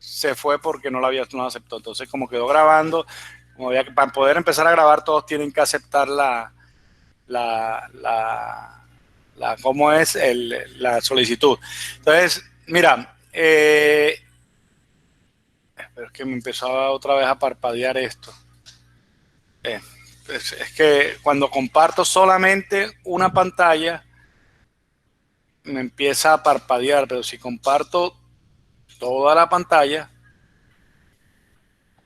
se fue porque no lo aceptó. Entonces, como quedó grabando, para poder empezar a grabar, todos tienen que aceptar ¿cómo es? La solicitud. Entonces, mira, pero es que me empezó otra vez a parpadear esto. Es que cuando comparto solamente una pantalla, me empieza a parpadear, pero si comparto toda la pantalla,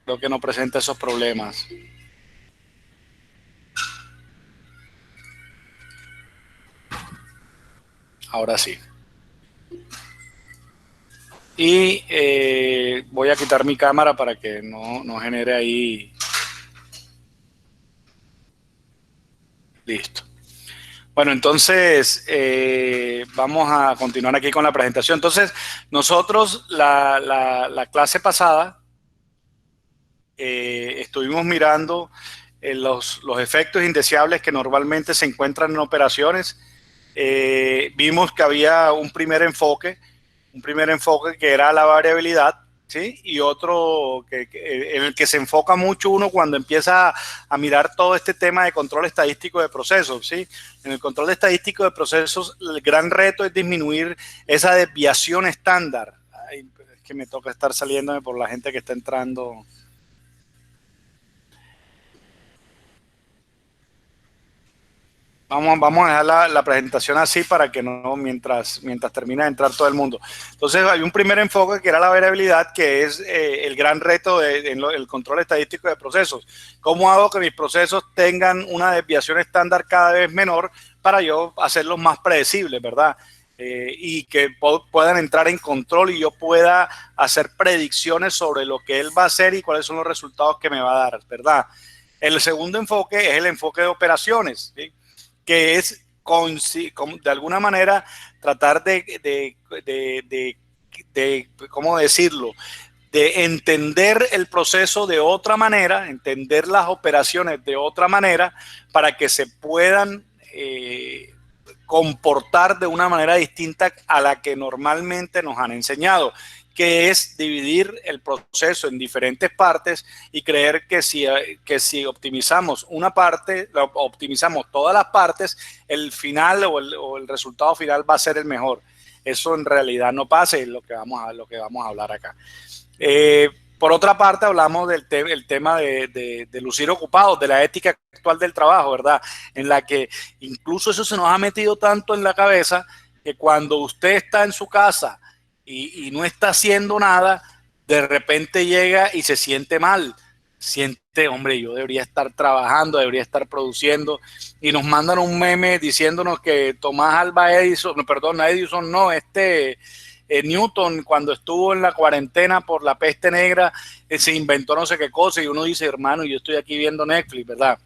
creo que no presenta esos problemas. Ahora sí. Y voy a quitar mi cámara para que no genere ahí. Listo. Bueno, entonces vamos a continuar aquí con la presentación. Entonces, nosotros la clase pasada estuvimos mirando los efectos indeseables que normalmente se encuentran en operaciones. Vimos que había un primer enfoque que era la variabilidad, ¿sí? Y otro en el que se enfoca mucho uno cuando empieza a mirar todo este tema de control estadístico de procesos, ¿sí? En el control estadístico de procesos, el gran reto es disminuir esa desviación estándar. Ay, es que me toca estar saliéndome por la gente que está entrando. Vamos a dejar la presentación así para que no, mientras termina de entrar todo el mundo. Entonces, hay un primer enfoque que era la variabilidad, que es el gran reto en el control estadístico de procesos. ¿Cómo hago que mis procesos tengan una desviación estándar cada vez menor para yo hacerlos más predecibles, verdad? Y que puedan entrar en control y yo pueda hacer predicciones sobre lo que él va a hacer y cuáles son los resultados que me va a dar, ¿verdad? El segundo enfoque es el enfoque de operaciones, ¿sí? Que es de alguna manera tratar ¿cómo decirlo? De entender el proceso de otra manera, entender las operaciones de otra manera para que se puedan comportar de una manera distinta a la que normalmente nos han enseñado, que es dividir el proceso en diferentes partes y creer que si optimizamos una parte, optimizamos todas las partes, el final o el resultado final va a ser el mejor. Eso en realidad no pasa, es lo que vamos a hablar acá. Por otra parte, hablamos del tema de lucir ocupados, de la ética actual del trabajo, ¿verdad? En la que incluso eso se nos ha metido tanto en la cabeza que cuando usted está en su casa y no está haciendo nada, de repente llega y se siente mal. Siente, hombre, yo debería estar trabajando, debería estar produciendo, y nos mandan un meme diciéndonos que Tomás Alva Edison, perdón, Edison no, Newton, cuando estuvo en la cuarentena por la peste negra, se inventó no sé qué cosa, y uno dice, hermano, yo estoy aquí viendo Netflix, ¿verdad?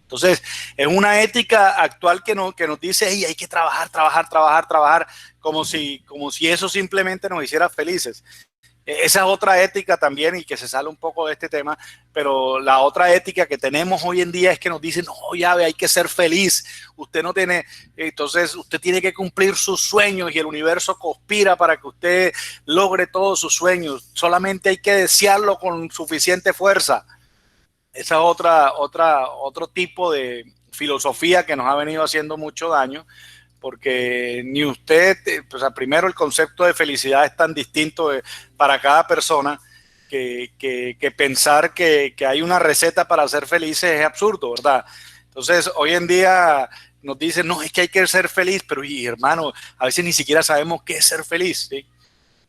Entonces, es una ética actual que nos dice, hey, hay que trabajar, como si eso simplemente nos hiciera felices. Esa es otra ética también y que se sale un poco de este tema, pero la otra ética que tenemos hoy en día es que nos dicen, no, ya ve, hay que ser feliz, usted no tiene, entonces usted tiene que cumplir sus sueños y el universo conspira para que usted logre todos sus sueños, solamente hay que desearlo con suficiente fuerza. Esa es otro tipo de filosofía que nos ha venido haciendo mucho daño, porque ni usted, o sea, primero el concepto de felicidad es tan distinto para cada persona que pensar que hay una receta para ser felices es absurdo, ¿verdad? Entonces, hoy en día nos dicen, no, es que hay que ser feliz, pero y, hermano, a veces ni siquiera sabemos qué es ser feliz, ¿sí?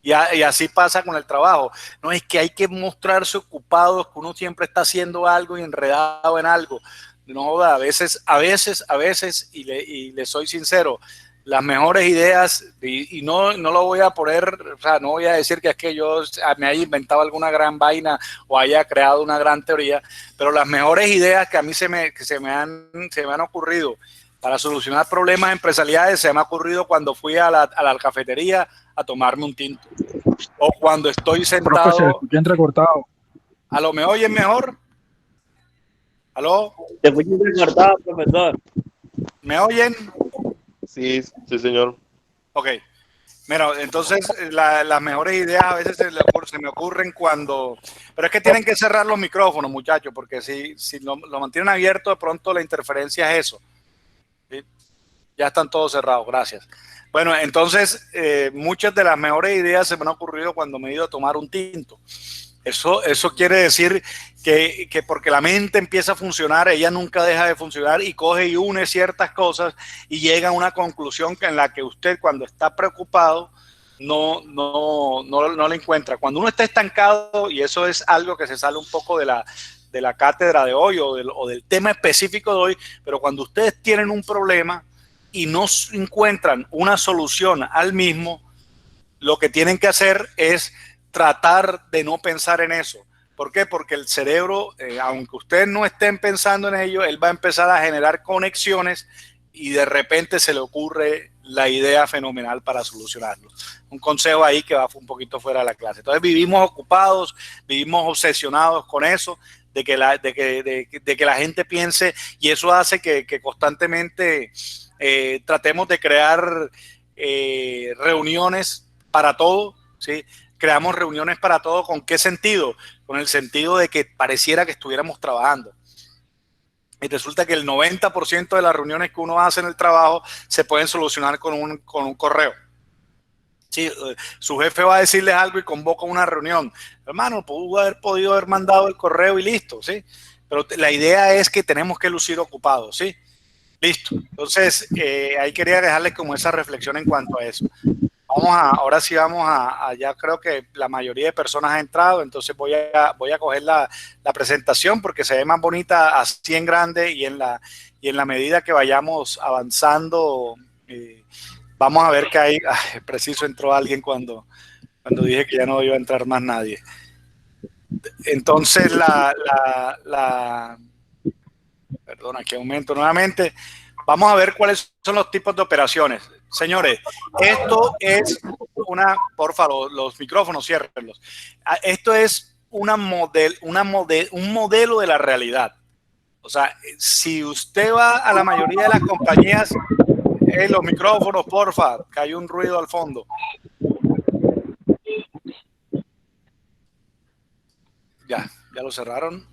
Y así pasa con el trabajo. No es que hay que mostrarse ocupados, que uno siempre está haciendo algo y enredado en algo. No, a veces, y le soy sincero, las mejores ideas, y no lo voy a poner, o sea, no voy a decir que es que yo me haya inventado alguna gran vaina o haya creado una gran teoría, pero las mejores ideas que a mí se me han ocurrido para solucionar problemas empresariales se me ha ocurrido cuando fui a la cafetería a tomarme un tinto. O cuando estoy Profe, se le sentado. escucha entrecortado. ¿Aló, me oyen mejor? ¿Aló? Te escucho entrecortado, profesor. ¿Me oyen? Sí, sí, señor. Ok. Mira, entonces las mejores ideas a veces se me ocurren cuando... Pero es que tienen que cerrar los micrófonos, muchachos, porque si lo mantienen abierto, de pronto la interferencia es eso. ¿Sí? Ya están todos cerrados, gracias. Bueno, entonces muchas de las mejores ideas se me han ocurrido cuando me he ido a tomar un tinto. Eso quiere decir que porque la mente empieza a funcionar, ella nunca deja de funcionar y coge y une ciertas cosas y llega a una conclusión en la que usted cuando está preocupado no la encuentra. Cuando uno está estancado, y eso es algo que se sale un poco de la cátedra de hoy o del tema específico de hoy, pero cuando ustedes tienen un problema y no encuentran una solución al mismo, lo que tienen que hacer es tratar de no pensar en eso. ¿Por qué? Porque el cerebro, aunque ustedes no estén pensando en ello, él va a empezar a generar conexiones y de repente se le ocurre la idea fenomenal para solucionarlo. Un consejo ahí que va un poquito fuera de la clase. Entonces vivimos ocupados, vivimos obsesionados con eso, de que la gente piense, y eso hace que constantemente tratemos de crear reuniones para todo, ¿sí? Creamos reuniones para todo. ¿Con qué sentido? Con el sentido de que pareciera que estuviéramos trabajando. Y resulta que el 90% de las reuniones que uno hace en el trabajo se pueden solucionar con un correo. Sí, su jefe va a decirles algo y convoca una reunión. Hermano, pudo haber podido haber mandado el correo y listo, ¿sí? Pero la idea es que tenemos que lucir ocupados, ¿sí? Listo. Entonces, ahí quería dejarles como esa reflexión en cuanto a eso. Ahora sí ya creo que la mayoría de personas ha entrado, entonces voy a coger la presentación porque se ve más bonita así en grande y en la medida que vayamos avanzando, vamos a ver que hay, preciso entró alguien cuando dije que ya no iba a entrar más nadie. Entonces perdón, aquí aumento nuevamente. Vamos a ver cuáles son los tipos de operaciones. Señores, esto es por favor, los micrófonos, ciérrenlos. Esto es un modelo de la realidad. O sea, si usted va a la mayoría de las compañías, los micrófonos, porfa, que hay un ruido al fondo. Ya lo cerraron.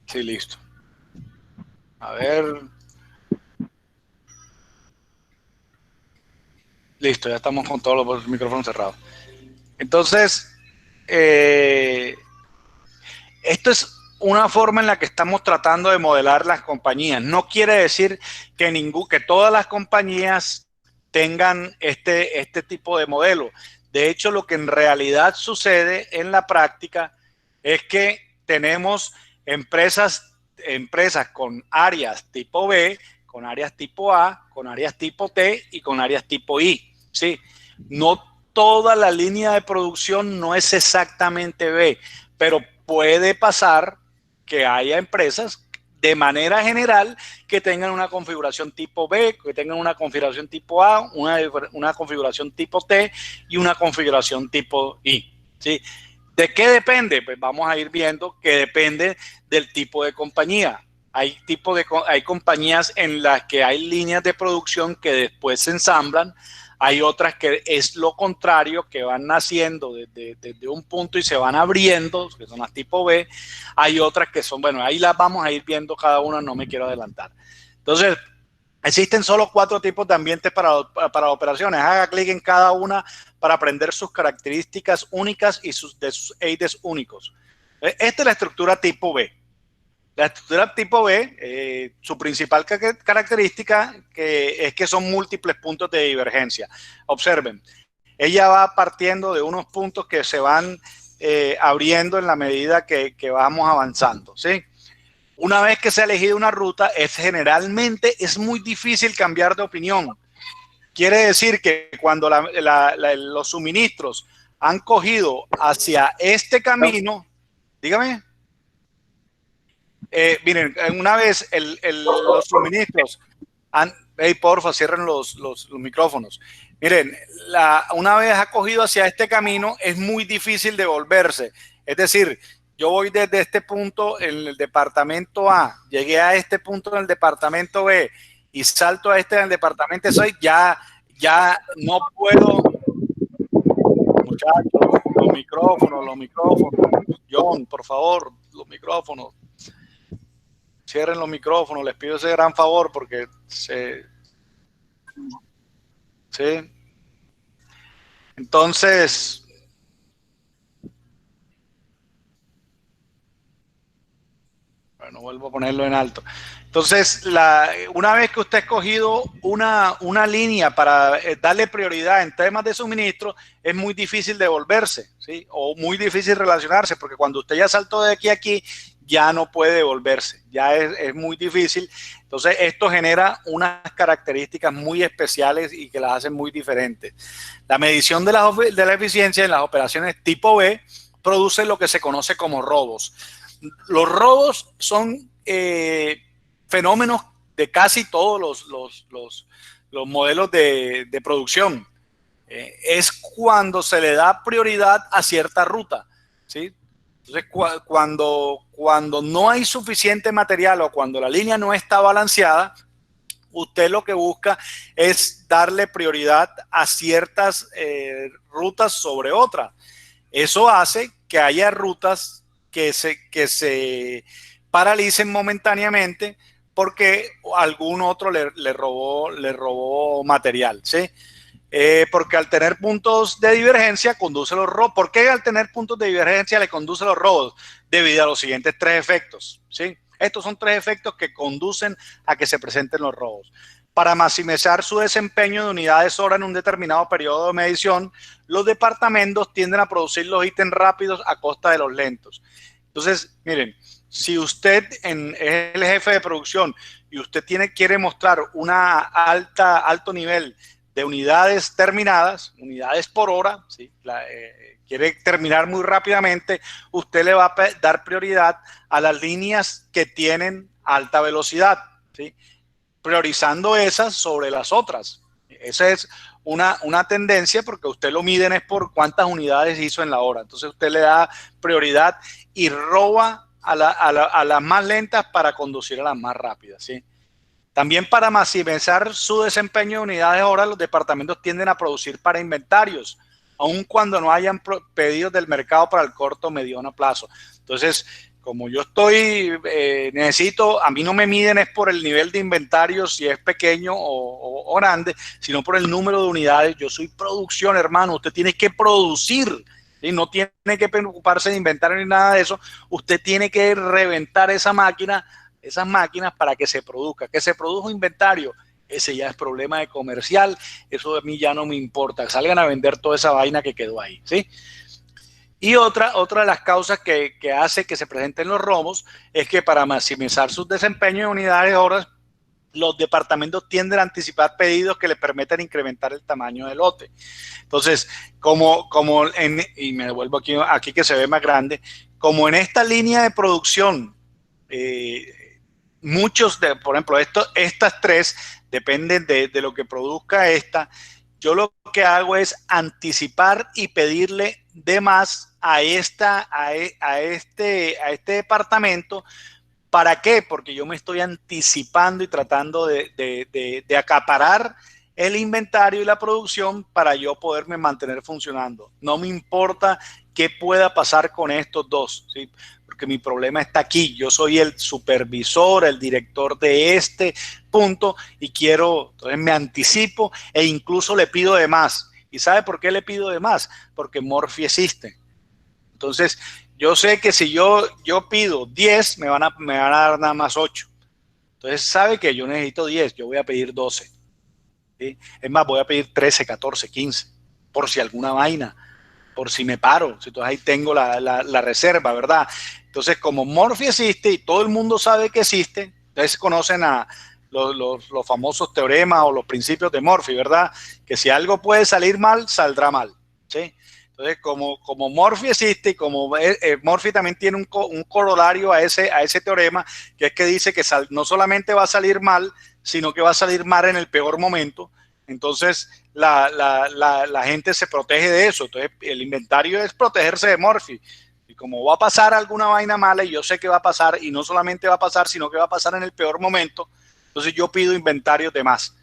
Sí, listo. A ver. Listo, ya estamos con todos los micrófonos cerrados. Entonces, esto es una forma en la que estamos tratando de modelar las compañías. No quiere decir que todas las compañías tengan este tipo de modelo. De hecho, lo que en realidad sucede en la práctica es que tenemos empresas con áreas tipo B, con áreas tipo A, con áreas tipo T y con áreas tipo I. ¿Sí? No toda la línea de producción no es exactamente B, pero puede pasar que haya empresas de manera general que tengan una configuración tipo B, que tengan una configuración tipo A, una configuración tipo T y una configuración tipo I. ¿Sí? ¿De qué depende? Pues vamos a ir viendo que depende del tipo de compañía. Hay compañías en las que hay líneas de producción que después se ensamblan. Hay otras que es lo contrario, que van naciendo desde un punto y se van abriendo, que son las tipo B. Hay otras que son, bueno, ahí las vamos a ir viendo cada una, no me quiero adelantar. Entonces, existen solo 4 tipos de ambientes para operaciones. Haga clic en cada una para aprender sus características únicas y de sus aides únicos. Esta es la estructura tipo B. La estructura tipo B, su principal característica es que son múltiples puntos de divergencia. Observen, ella va partiendo de unos puntos que se van abriendo en la medida que vamos avanzando, ¿sí? Una vez que se ha elegido una ruta, generalmente es muy difícil cambiar de opinión. Quiere decir que cuando los suministros han cogido hacia este camino, dígame. Miren, una vez los suministros porfa, cierren los micrófonos. Miren, una vez ha cogido hacia este camino, es muy difícil devolverse. Es decir, yo voy desde este punto en el departamento A, llegué a este punto en el departamento B y salto a este del departamento 6, ya no puedo. Muchachos, los micrófonos. John, por favor, los micrófonos. Cierren los micrófonos, les pido ese gran favor porque sí. Entonces, bueno, vuelvo a ponerlo en alto. Entonces, una vez que usted ha escogido una línea para darle prioridad en temas de suministro, es muy difícil devolverse, ¿sí? O muy difícil relacionarse, porque cuando usted ya saltó de aquí a aquí, ya no puede devolverse, ya es muy difícil. Entonces, esto genera unas características muy especiales y que las hacen muy diferentes. La medición de la eficiencia en las operaciones tipo B produce lo que se conoce como robos. Los robos son fenómenos de casi todos los modelos de producción. Es cuando se le da prioridad a cierta ruta, ¿sí? Entonces, cuando no hay suficiente material o cuando la línea no está balanceada, usted lo que busca es darle prioridad a ciertas rutas sobre otras. Eso hace que haya rutas que se paralicen momentáneamente porque algún otro le robó material, ¿sí? Porque al tener puntos de divergencia conduce los robos. ¿Por qué al tener puntos de divergencia le conduce los robos? Debido a los siguientes tres efectos, ¿sí? Estos son tres efectos que conducen a que se presenten los robos. Para maximizar su desempeño de unidades hora en un determinado periodo de medición, los departamentos tienden a producir los ítems rápidos a costa de los lentos. Entonces, miren, si usted es el jefe de producción y usted quiere mostrar una alto nivel de unidades terminadas, unidades por hora, ¿sí? Quiere terminar muy rápidamente, usted le va a dar prioridad a las líneas que tienen alta velocidad, ¿sí? Priorizando esas sobre las otras. Esa es una tendencia porque usted lo miden es por cuántas unidades hizo en la hora. Entonces usted le da prioridad y roba a las más lentas para conducir a las más rápidas, ¿sí? También para maximizar su desempeño de unidades hora, los departamentos tienden a producir para inventarios, aun cuando no hayan pedidos del mercado para el corto o mediano plazo. Entonces, como yo necesito, a mí no me miden es por el nivel de inventario, si es pequeño o grande, sino por el número de unidades. Yo soy producción, hermano, usted tiene que producir, ¿sí? No tiene que preocuparse de inventario ni nada de eso, usted tiene que reventar esas máquinas para que se produzca. Que se produjo inventario, ese ya es problema de comercial, eso a mí ya no me importa, salgan a vender toda esa vaina que quedó ahí, ¿sí? Y otra de las causas que hace que se presenten los robos es que para maximizar su desempeño en unidades horas, los departamentos tienden a anticipar pedidos que le permitan incrementar el tamaño del lote. Entonces, y me devuelvo aquí que se ve más grande, como en esta línea de producción, por ejemplo, estas tres dependen de lo que produzca esta. Yo lo que hago es anticipar y pedirle de más a este departamento. ¿Para qué? Porque yo me estoy anticipando y tratando de acaparar el inventario y la producción para yo poderme mantener funcionando. No me importa qué pueda pasar con estos dos, ¿sí? Porque mi problema está aquí. Yo soy el supervisor, el director de este punto y entonces me anticipo e incluso le pido de más. ¿Y sabe por qué le pido de más? Porque Murphy existe. Entonces, yo sé que si yo pido 10, me van a dar nada más 8. Entonces, sabe que yo necesito 10, yo voy a pedir 12. ¿Sí? Es más, voy a pedir 13, 14, 15, por si alguna vaina, por si me paro. Entonces ahí tengo la reserva, ¿verdad? Entonces, como Murphy existe y todo el mundo sabe que existe, ustedes conocen a los famosos teoremas o los principios de Murphy, ¿verdad? Que si algo puede salir mal, saldrá mal, ¿sí? Entonces, como Murphy existe y como Murphy también tiene un corolario a ese teorema, que es que dice que no solamente va a salir mal, sino que va a salir mal en el peor momento. Entonces, la gente se protege de eso. Entonces, el inventario es protegerse de Murphy. Y como va a pasar alguna vaina mala, y yo sé que va a pasar, y no solamente va a pasar, sino que va a pasar en el peor momento, Entonces yo pido inventarios de más.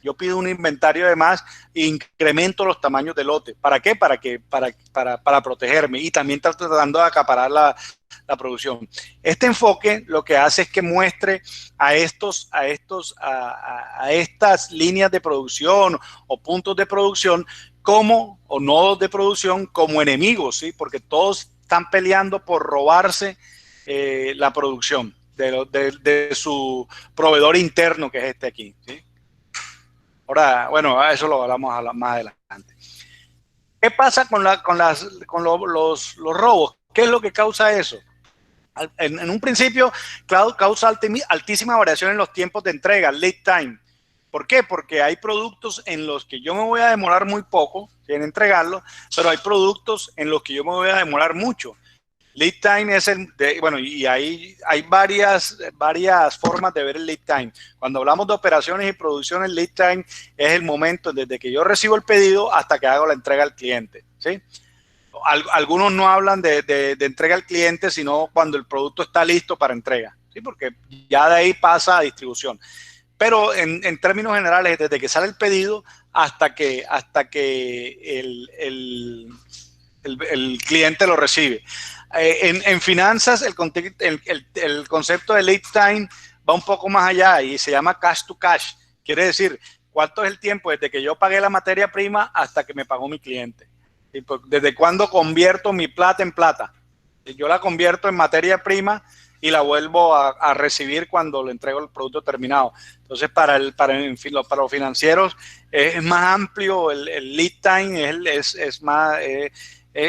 Yo pido un inventario de más e incremento los tamaños de lote. ¿Para qué? Para protegerme y también tratando de acaparar la producción. Este enfoque lo que hace es que muestre a estas líneas de producción o puntos de producción o nodos de producción como enemigos, ¿sí? Porque todos están peleando por robarse la producción de su proveedor interno, que es este aquí, ¿sí? Ahora, bueno, eso lo hablamos más adelante. ¿Qué pasa con los robos? ¿Qué es lo que causa eso? En un principio, causa altísima variación en los tiempos de entrega, lead time. ¿Por qué? Porque hay productos en los que yo me voy a demorar muy poco en entregarlos, pero hay productos en los que yo me voy a demorar mucho. Lead time es y hay varias formas de ver el lead time. Cuando hablamos de operaciones y producción, el lead time es el momento desde que yo recibo el pedido hasta que hago la entrega al cliente, ¿sí? Algunos no hablan de entrega al cliente, sino cuando el producto está listo para entrega, ¿sí? Porque ya de ahí pasa a distribución. Pero en términos generales, desde que sale el pedido hasta que el cliente lo recibe. En finanzas, el concepto de lead time va un poco más allá y se llama cash to cash. Quiere decir, ¿cuánto es el tiempo desde que yo pagué la materia prima hasta que me pagó mi cliente? ¿Desde cuándo convierto mi plata en plata? Yo la convierto en materia prima y la vuelvo a recibir cuando le entrego el producto terminado. Entonces, para los financieros es más amplio, el lead time es más...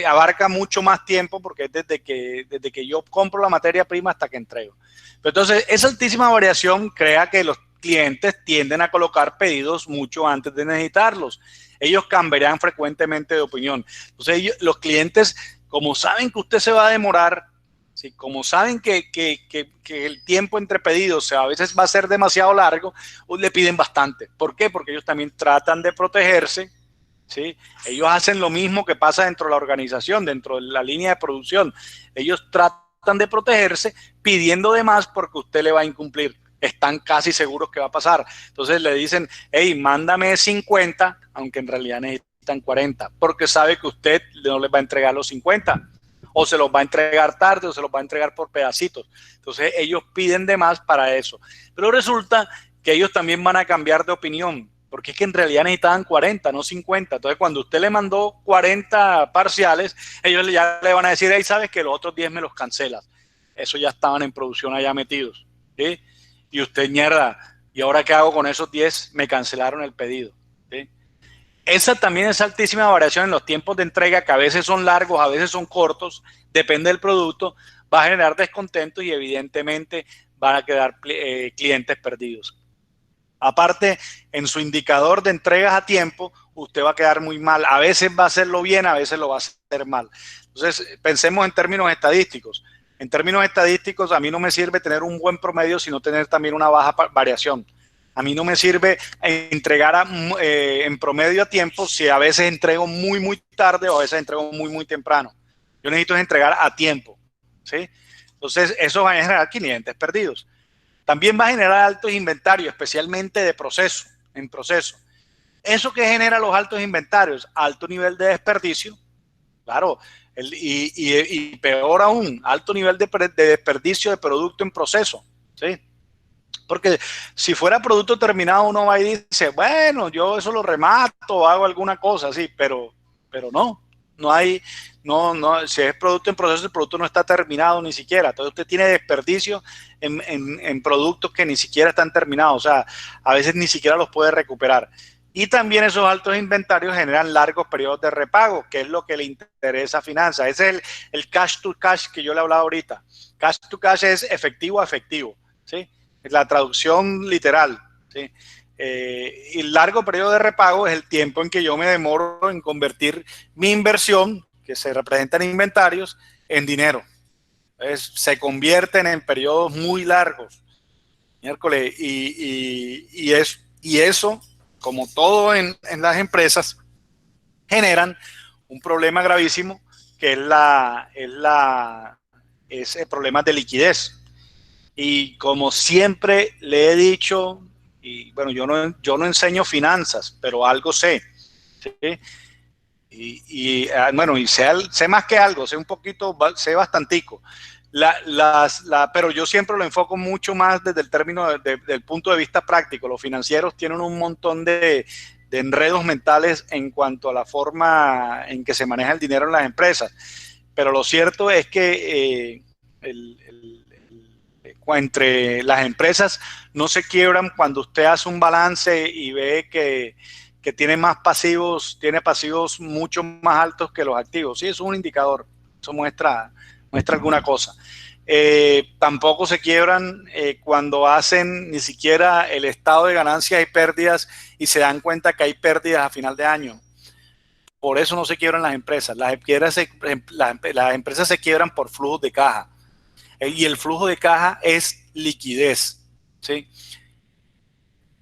abarca mucho más tiempo porque es desde que yo compro la materia prima hasta que entrego. Pero entonces, esa altísima variación crea que los clientes tienden a colocar pedidos mucho antes de necesitarlos. Ellos cambiarán frecuentemente de opinión. Entonces, los clientes, como saben que usted se va a demorar, ¿sí? Como saben que el tiempo entre pedidos a veces va a ser demasiado largo, le piden bastante. ¿Por qué? Porque ellos también tratan de protegerse, ¿sí? Ellos hacen lo mismo que pasa dentro de la organización, dentro de la línea de producción. Ellos tratan de protegerse pidiendo de más porque usted le va a incumplir. Están casi seguros que va a pasar. Entonces le dicen, hey, mándame 50, aunque en realidad necesitan 40, porque sabe que usted no les va a entregar los 50, o se los va a entregar tarde, o se los va a entregar por pedacitos. Entonces ellos piden de más para eso. Pero resulta que ellos también van a cambiar de opinión, porque es que en realidad necesitaban 40, no 50. Entonces, cuando usted le mandó 40 parciales, ellos ya le van a decir, hey, sabes que los otros 10 me los cancelas. Eso ya estaban en producción allá metidos, ¿sí? Y usted, mierda, ¿y ahora qué hago con esos 10? Me cancelaron el pedido, ¿sí? Esa también es altísima variación en los tiempos de entrega, que a veces son largos, a veces son cortos, depende del producto, va a generar descontentos y evidentemente van a quedar clientes perdidos. Aparte, en su indicador de entregas a tiempo, usted va a quedar muy mal. A veces va a hacerlo bien, a veces lo va a hacer mal. Entonces, pensemos en términos estadísticos. En términos estadísticos, a mí no me sirve tener un buen promedio, sino tener también una baja variación. A mí no me sirve entregar en promedio a tiempo si a veces entrego muy, muy tarde o a veces entrego muy, muy temprano. Yo necesito entregar a tiempo, ¿sí? Entonces, eso va a generar clientes perdidos. También va a generar altos inventarios, especialmente de proceso, en proceso. ¿Eso que genera los altos inventarios? Alto nivel de desperdicio, claro, y peor aún, alto nivel de desperdicio de producto en proceso, ¿sí? Porque si fuera producto terminado, uno va y dice, bueno, yo eso lo remato, hago alguna cosa, sí, pero no hay, si es producto en proceso, el producto no está terminado ni siquiera. Entonces usted tiene desperdicio en productos que ni siquiera están terminados, o sea, a veces ni siquiera los puede recuperar. Y también esos altos inventarios generan largos periodos de repago, que es lo que le interesa a finanzas. Ese es el cash to cash que yo le hablaba ahorita. Cash to cash es efectivo a efectivo, ¿sí? La traducción literal, ¿sí? Y el largo periodo de repago es el tiempo en que yo me demoro en convertir mi inversión, que se representa en inventarios, en dinero. Entonces, se convierten en periodos muy largos, miércoles, y eso, como todo en las empresas, generan un problema gravísimo que es el problema de liquidez. Y como siempre le he dicho bueno, yo no enseño finanzas, pero algo sé, ¿sí? Bueno, y sé más que algo, sé un poquito, sé bastantico. Pero yo siempre lo enfoco mucho más desde el término del punto de vista práctico. Los financieros tienen un montón de enredos mentales en cuanto a la forma en que se maneja el dinero en las empresas. Pero lo cierto es que entre las empresas no se quiebran cuando usted hace un balance y ve que tiene pasivos mucho más altos que los activos. Sí, eso es un indicador, eso muestra alguna cosa. Tampoco se quiebran cuando hacen ni siquiera el estado de ganancias y pérdidas y se dan cuenta que hay pérdidas a final de año. Por eso no se quiebran las empresas. Las empresas se quiebran por flujos de caja. Y el flujo de caja es liquidez, ¿sí?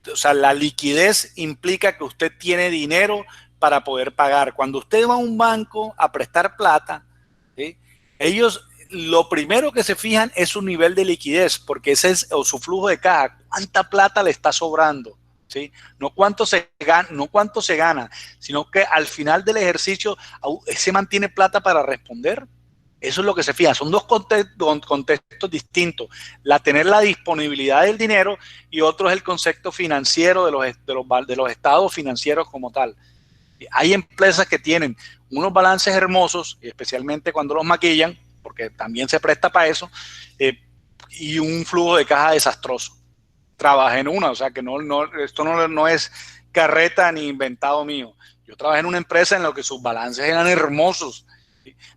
O sea, la liquidez implica que usted tiene dinero para poder pagar. Cuando usted va a un banco a prestar plata, ¿sí? Ellos lo primero que se fijan es su nivel de liquidez, porque ese es o su flujo de caja, cuánta plata le está sobrando, ¿sí? No cuánto se gana, sino que al final del ejercicio se mantiene plata para responder. Eso es lo que se fija. Son dos contextos distintos. Tener la disponibilidad del dinero y otro es el concepto financiero de los estados financieros como tal. Hay empresas que tienen unos balances hermosos, especialmente cuando los maquillan, porque también se presta para eso, y un flujo de caja desastroso. Trabajé en una, o sea que esto no es carreta ni inventado mío. Yo trabajé en una empresa en la que sus balances eran hermosos,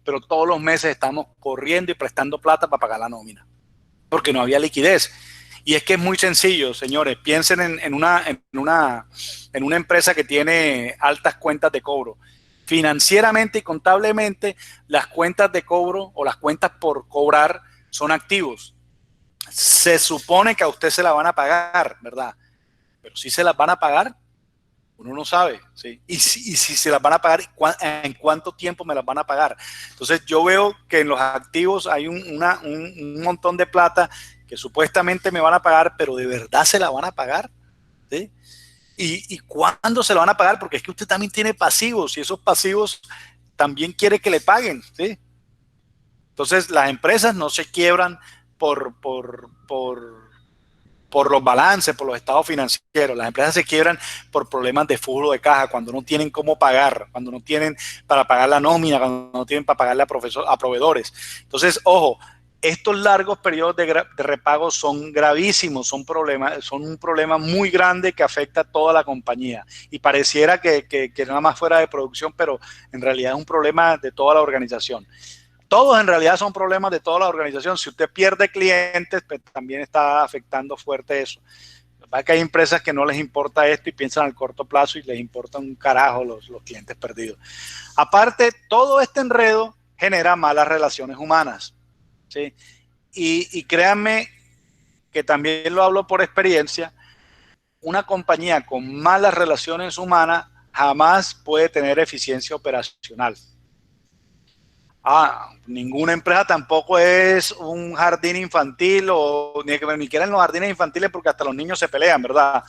pero todos los meses estamos corriendo y prestando plata para pagar la nómina, porque no había liquidez. Y es que es muy sencillo, señores. Piensen en una empresa que tiene altas cuentas de cobro. Financieramente y contablemente, las cuentas de cobro o las cuentas por cobrar son activos. Se supone que a usted se la van a pagar, ¿verdad? Pero si se las van a pagar, uno no sabe, ¿sí? Y si se las van a pagar, ¿en cuánto tiempo me las van a pagar? Entonces yo veo que en los activos hay un montón de plata que supuestamente me van a pagar, pero de verdad se la van a pagar, ¿sí? ¿Y cuándo se la van a pagar? Porque es que usted también tiene pasivos y esos pasivos también quiere que le paguen, ¿sí? Entonces las empresas no se quiebran por los balances, por los estados financieros. Las empresas se quiebran por problemas de flujo de caja, cuando no tienen cómo pagar, cuando no tienen para pagar la nómina, cuando no tienen para pagarle a proveedores. Entonces, ojo, estos largos periodos de repago son gravísimos, son un problema muy grande que afecta a toda la compañía. Y pareciera que nada más fuera de producción, pero en realidad es un problema de toda la organización. Todos en realidad son problemas de toda la organización. Si usted pierde clientes, pues también está afectando fuerte eso. Va que hay empresas que no les importa esto y piensan al corto plazo y les importa un carajo los clientes perdidos. Aparte, todo este enredo genera malas relaciones humanas, ¿sí? Y créanme que también lo hablo por experiencia, una compañía con malas relaciones humanas jamás puede tener eficiencia operacional. Ninguna empresa tampoco es un jardín infantil o ni siquiera en los jardines infantiles porque hasta los niños se pelean, ¿verdad?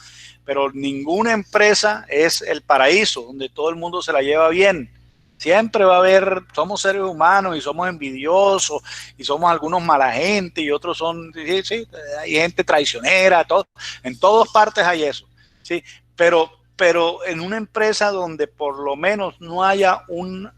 Pero ninguna empresa es el paraíso donde todo el mundo se la lleva bien. Siempre va a haber, somos seres humanos y somos envidiosos y somos algunos mala gente y otros son, sí, hay gente traicionera, en todas partes hay eso, ¿sí? Pero en una empresa donde por lo menos no haya un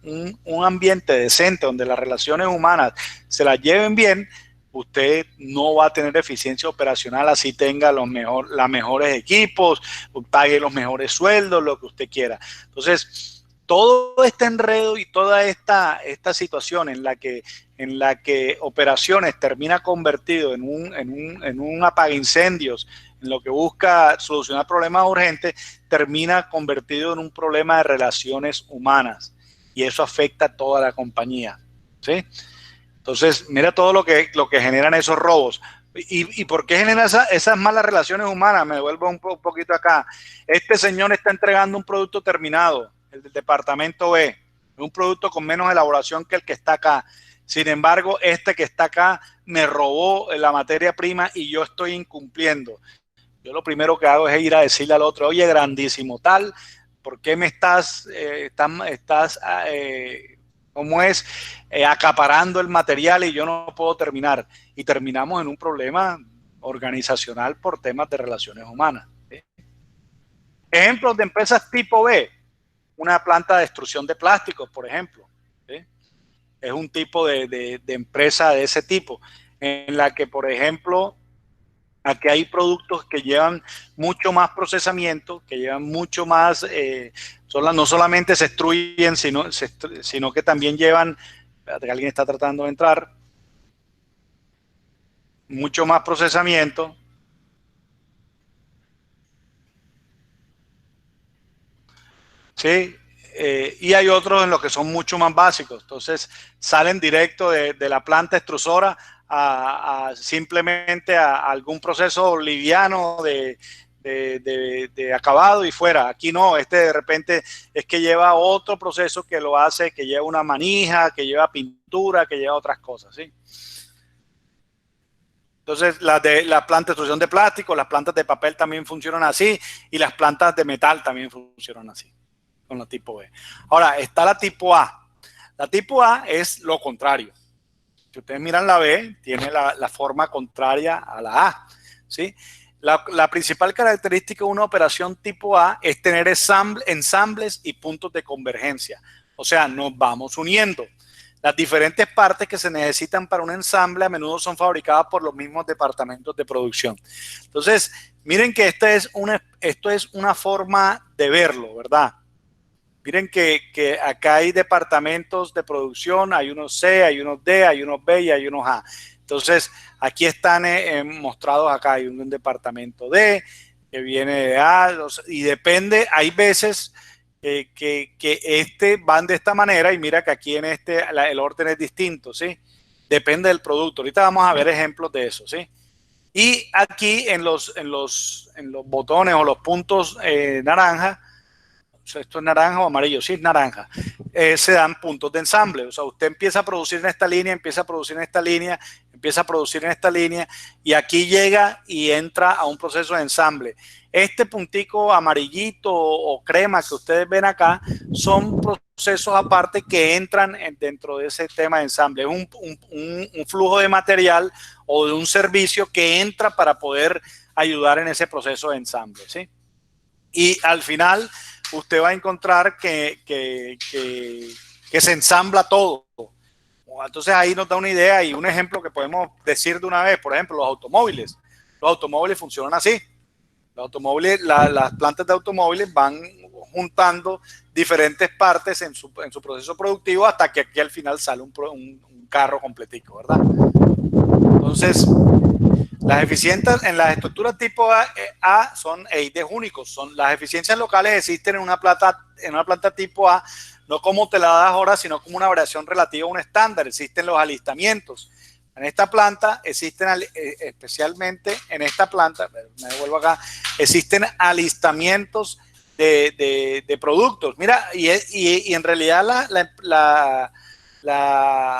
ambiente decente, donde las relaciones humanas se las lleven bien, usted no va a tener eficiencia operacional así tenga los mejores equipos, pague los mejores sueldos, lo que usted quiera. Entonces, todo este enredo y toda esta situación en la que operaciones termina convertido en un apagincendios, en lo que busca solucionar problemas urgentes, termina convertido en un problema de relaciones humanas y eso afecta a toda la compañía, ¿sí? Entonces, mira todo lo que generan esos robos. ¿Y por qué generan esas malas relaciones humanas? Me devuelvo un poquito acá. Este señor está entregando un producto terminado, el del departamento B, un producto con menos elaboración que el que está acá. Sin embargo, este que está acá me robó la materia prima y yo estoy incumpliendo. yo lo primero que hago es ir a decirle al otro, oye, grandísimo tal, ¿por qué me estás ¿cómo es? Acaparando el material y yo no puedo terminar? Y terminamos en un problema organizacional por temas de relaciones humanas. ¿Sí? Ejemplos de empresas tipo B, una planta de extrusión de plásticos, por ejemplo. ¿Sí? Es un tipo de empresa de ese tipo, en la que, por ejemplo, aquí hay productos que llevan mucho más procesamiento, que llevan mucho más, no solamente se extruyen, sino que también llevan, espérate que alguien está tratando de entrar, mucho más procesamiento. ¿Sí? Y hay otros en los que son mucho más básicos. Entonces salen directo de la planta extrusora a simplemente a algún proceso liviano de acabado y fuera. Aquí no, este de repente es que lleva otro proceso que lo hace, que lleva una manija, que lleva pintura, que lleva otras cosas, ¿sí? Entonces, las plantas de extrusión de plástico, las plantas de papel también funcionan así y las plantas de metal también funcionan así, con la tipo B. Ahora, está la tipo A. La tipo A es lo contrario. Si ustedes miran la B, tiene la forma contraria a la A, ¿sí? La principal característica de una operación tipo A es tener ensambles y puntos de convergencia. O sea, nos vamos uniendo. Las diferentes partes que se necesitan para un ensamble a menudo son fabricadas por los mismos departamentos de producción. Entonces, miren que esto es una forma de verlo, ¿verdad? Miren que acá hay departamentos de producción, hay unos C, hay unos D, hay unos B y hay unos A. Entonces, aquí están mostrados acá, hay un departamento D que viene de A, y depende, hay veces que van de esta manera y mira que aquí en el orden es distinto, ¿sí? Depende del producto. Ahorita vamos a ver ejemplos de eso, ¿sí? Y aquí en los botones o los puntos naranja, o sea, esto es naranja o amarillo, sí es naranja, se dan puntos de ensamble. O sea, usted empieza a producir en esta línea, empieza a producir en esta línea, empieza a producir en esta línea y aquí llega y entra a un proceso de ensamble. Este puntico amarillito o crema que ustedes ven acá son procesos aparte que entran dentro de ese tema de ensamble. Es un flujo de material o de un servicio que entra para poder ayudar en ese proceso de ensamble, ¿sí? Y al final usted va a encontrar que se ensambla todo. Entonces ahí nos da una idea y un ejemplo que podemos decir de una vez, por ejemplo, los automóviles. Los automóviles funcionan así. Los automóviles, las plantas de automóviles van juntando diferentes partes en su proceso productivo hasta que aquí al final sale un carro completico, ¿verdad? Entonces, las eficiencias en las estructuras tipo A son EIDs únicos. Las eficiencias locales existen en una planta tipo A, no como te la das ahora, sino como una variación relativa a un estándar. Existen los alistamientos. En esta planta existen, especialmente en esta planta, me devuelvo acá, existen alistamientos de productos. Mira, y en realidad la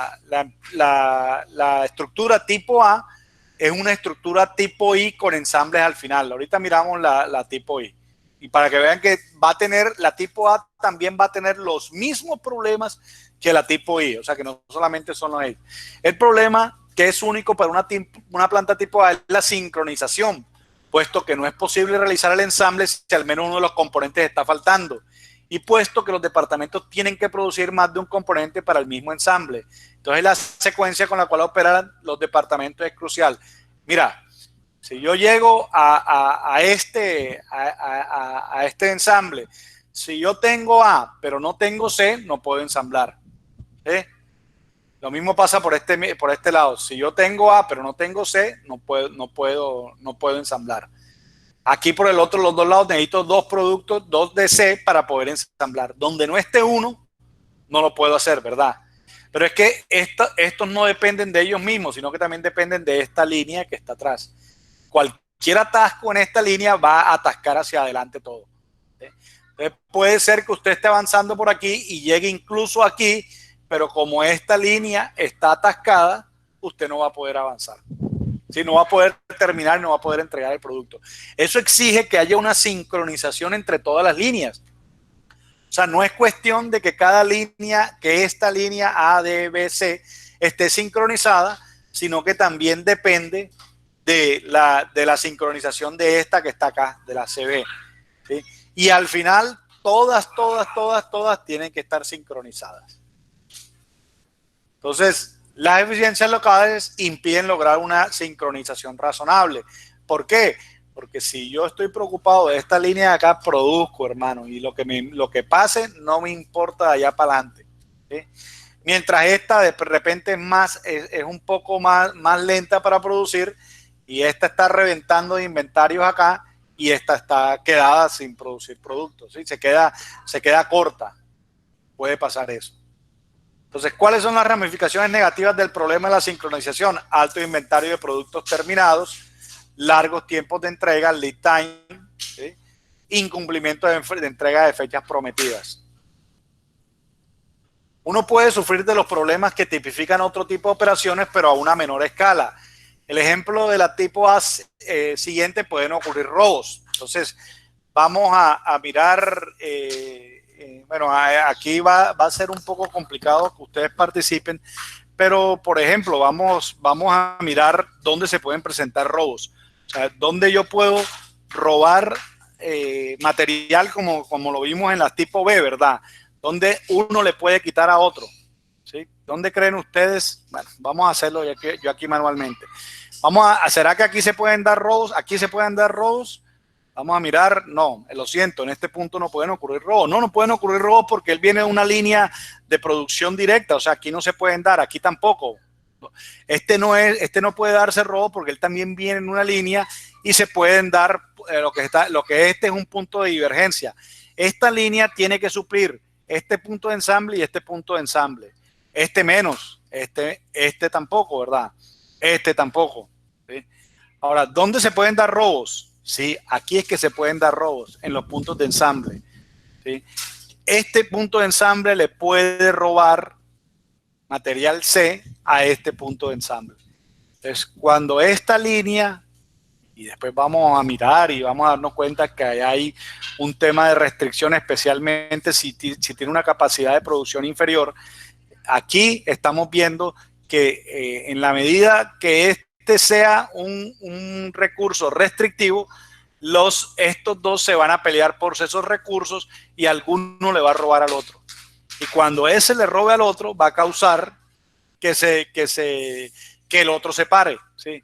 estructura tipo A es una estructura tipo I con ensambles al final. Ahorita miramos la tipo I. Y para que vean que la tipo A también va a tener los mismos problemas que la tipo I. O sea que no solamente son los I. El problema que es único para una planta tipo A es la sincronización, puesto que no es posible realizar el ensamble si al menos uno de los componentes está faltando. Y puesto que los departamentos tienen que producir más de un componente para el mismo ensamble. Entonces la secuencia con la cual operan los departamentos es crucial. Mira, si yo llego a este ensamble, si yo tengo A pero no tengo C, no puedo ensamblar. ¿Sí? Lo mismo pasa por este lado. Si yo tengo A pero no tengo C, no puedo ensamblar. Aquí por el otro, los dos lados, necesito dos productos, dos de C para poder ensamblar. Donde no esté uno, no lo puedo hacer, ¿verdad? Pero es que estos no dependen de ellos mismos, sino que también dependen de esta línea que está atrás. Cualquier atasco en esta línea va a atascar hacia adelante todo. ¿Sí? Entonces puede ser que usted esté avanzando por aquí y llegue incluso aquí, pero como esta línea está atascada, usted no va a poder avanzar. ¿sí? No va a poder terminar, no va a poder entregar el producto. Eso exige que haya una sincronización entre todas las líneas. O sea, no es cuestión de que cada línea, que esta línea A, D, B, C esté sincronizada, sino que también depende de la sincronización de esta que está acá, de la CB. ¿Sí? Y al final, todas tienen que estar sincronizadas. Entonces, las eficiencias locales impiden lograr una sincronización razonable. ¿Por qué? Porque si yo estoy preocupado de esta línea de acá, produzco, hermano, y lo que pase no me importa de allá para adelante. ¿Sí? Mientras esta de repente es un poco más lenta para producir, y esta está reventando de inventarios acá, y esta está quedada sin producir productos. ¿Sí? Se queda corta. Puede pasar eso. Entonces, ¿cuáles son las ramificaciones negativas del problema de la sincronización? Alto inventario de productos terminados, largos tiempos de entrega, lead time, ¿sí? Incumplimiento de entrega de fechas prometidas. Uno puede sufrir de los problemas que tipifican otro tipo de operaciones, pero a una menor escala. El ejemplo de la tipo A siguiente pueden ocurrir robos. Entonces, vamos a mirar... bueno, aquí va a ser un poco complicado que ustedes participen, pero por ejemplo, vamos a mirar dónde se pueden presentar robos. O sea, dónde yo puedo robar material como lo vimos en la tipo B, ¿verdad? Donde uno le puede quitar a otro. ¿Sí? ¿Dónde creen ustedes? Bueno, vamos a hacerlo yo aquí manualmente. ¿Será que aquí se pueden dar robos? ¿Aquí se pueden dar robos? Vamos a mirar, no, lo siento, en este punto no pueden ocurrir robos. No pueden ocurrir robos porque él viene de una línea de producción directa, o sea, aquí no se pueden dar, aquí tampoco. Este no puede darse robo porque él también viene en una línea y se pueden dar lo que este es un punto de divergencia. Esta línea tiene que suplir este punto de ensamble y este punto de ensamble. Este menos, este tampoco, ¿verdad? Este tampoco. ¿Sí? Ahora, ¿dónde se pueden dar robos? Sí, aquí es que se pueden dar robos, en los puntos de ensamble. ¿Sí? Este punto de ensamble le puede robar material C a este punto de ensamble. Entonces, cuando esta línea, y después vamos a mirar y vamos a darnos cuenta que hay un tema de restricción, especialmente si tiene una capacidad de producción inferior. Aquí estamos viendo que en la medida que este sea un recurso restrictivo, estos dos se van a pelear por esos recursos y alguno le va a robar al otro. Y cuando ese le robe al otro, va a causar que el otro se pare. ¿Sí?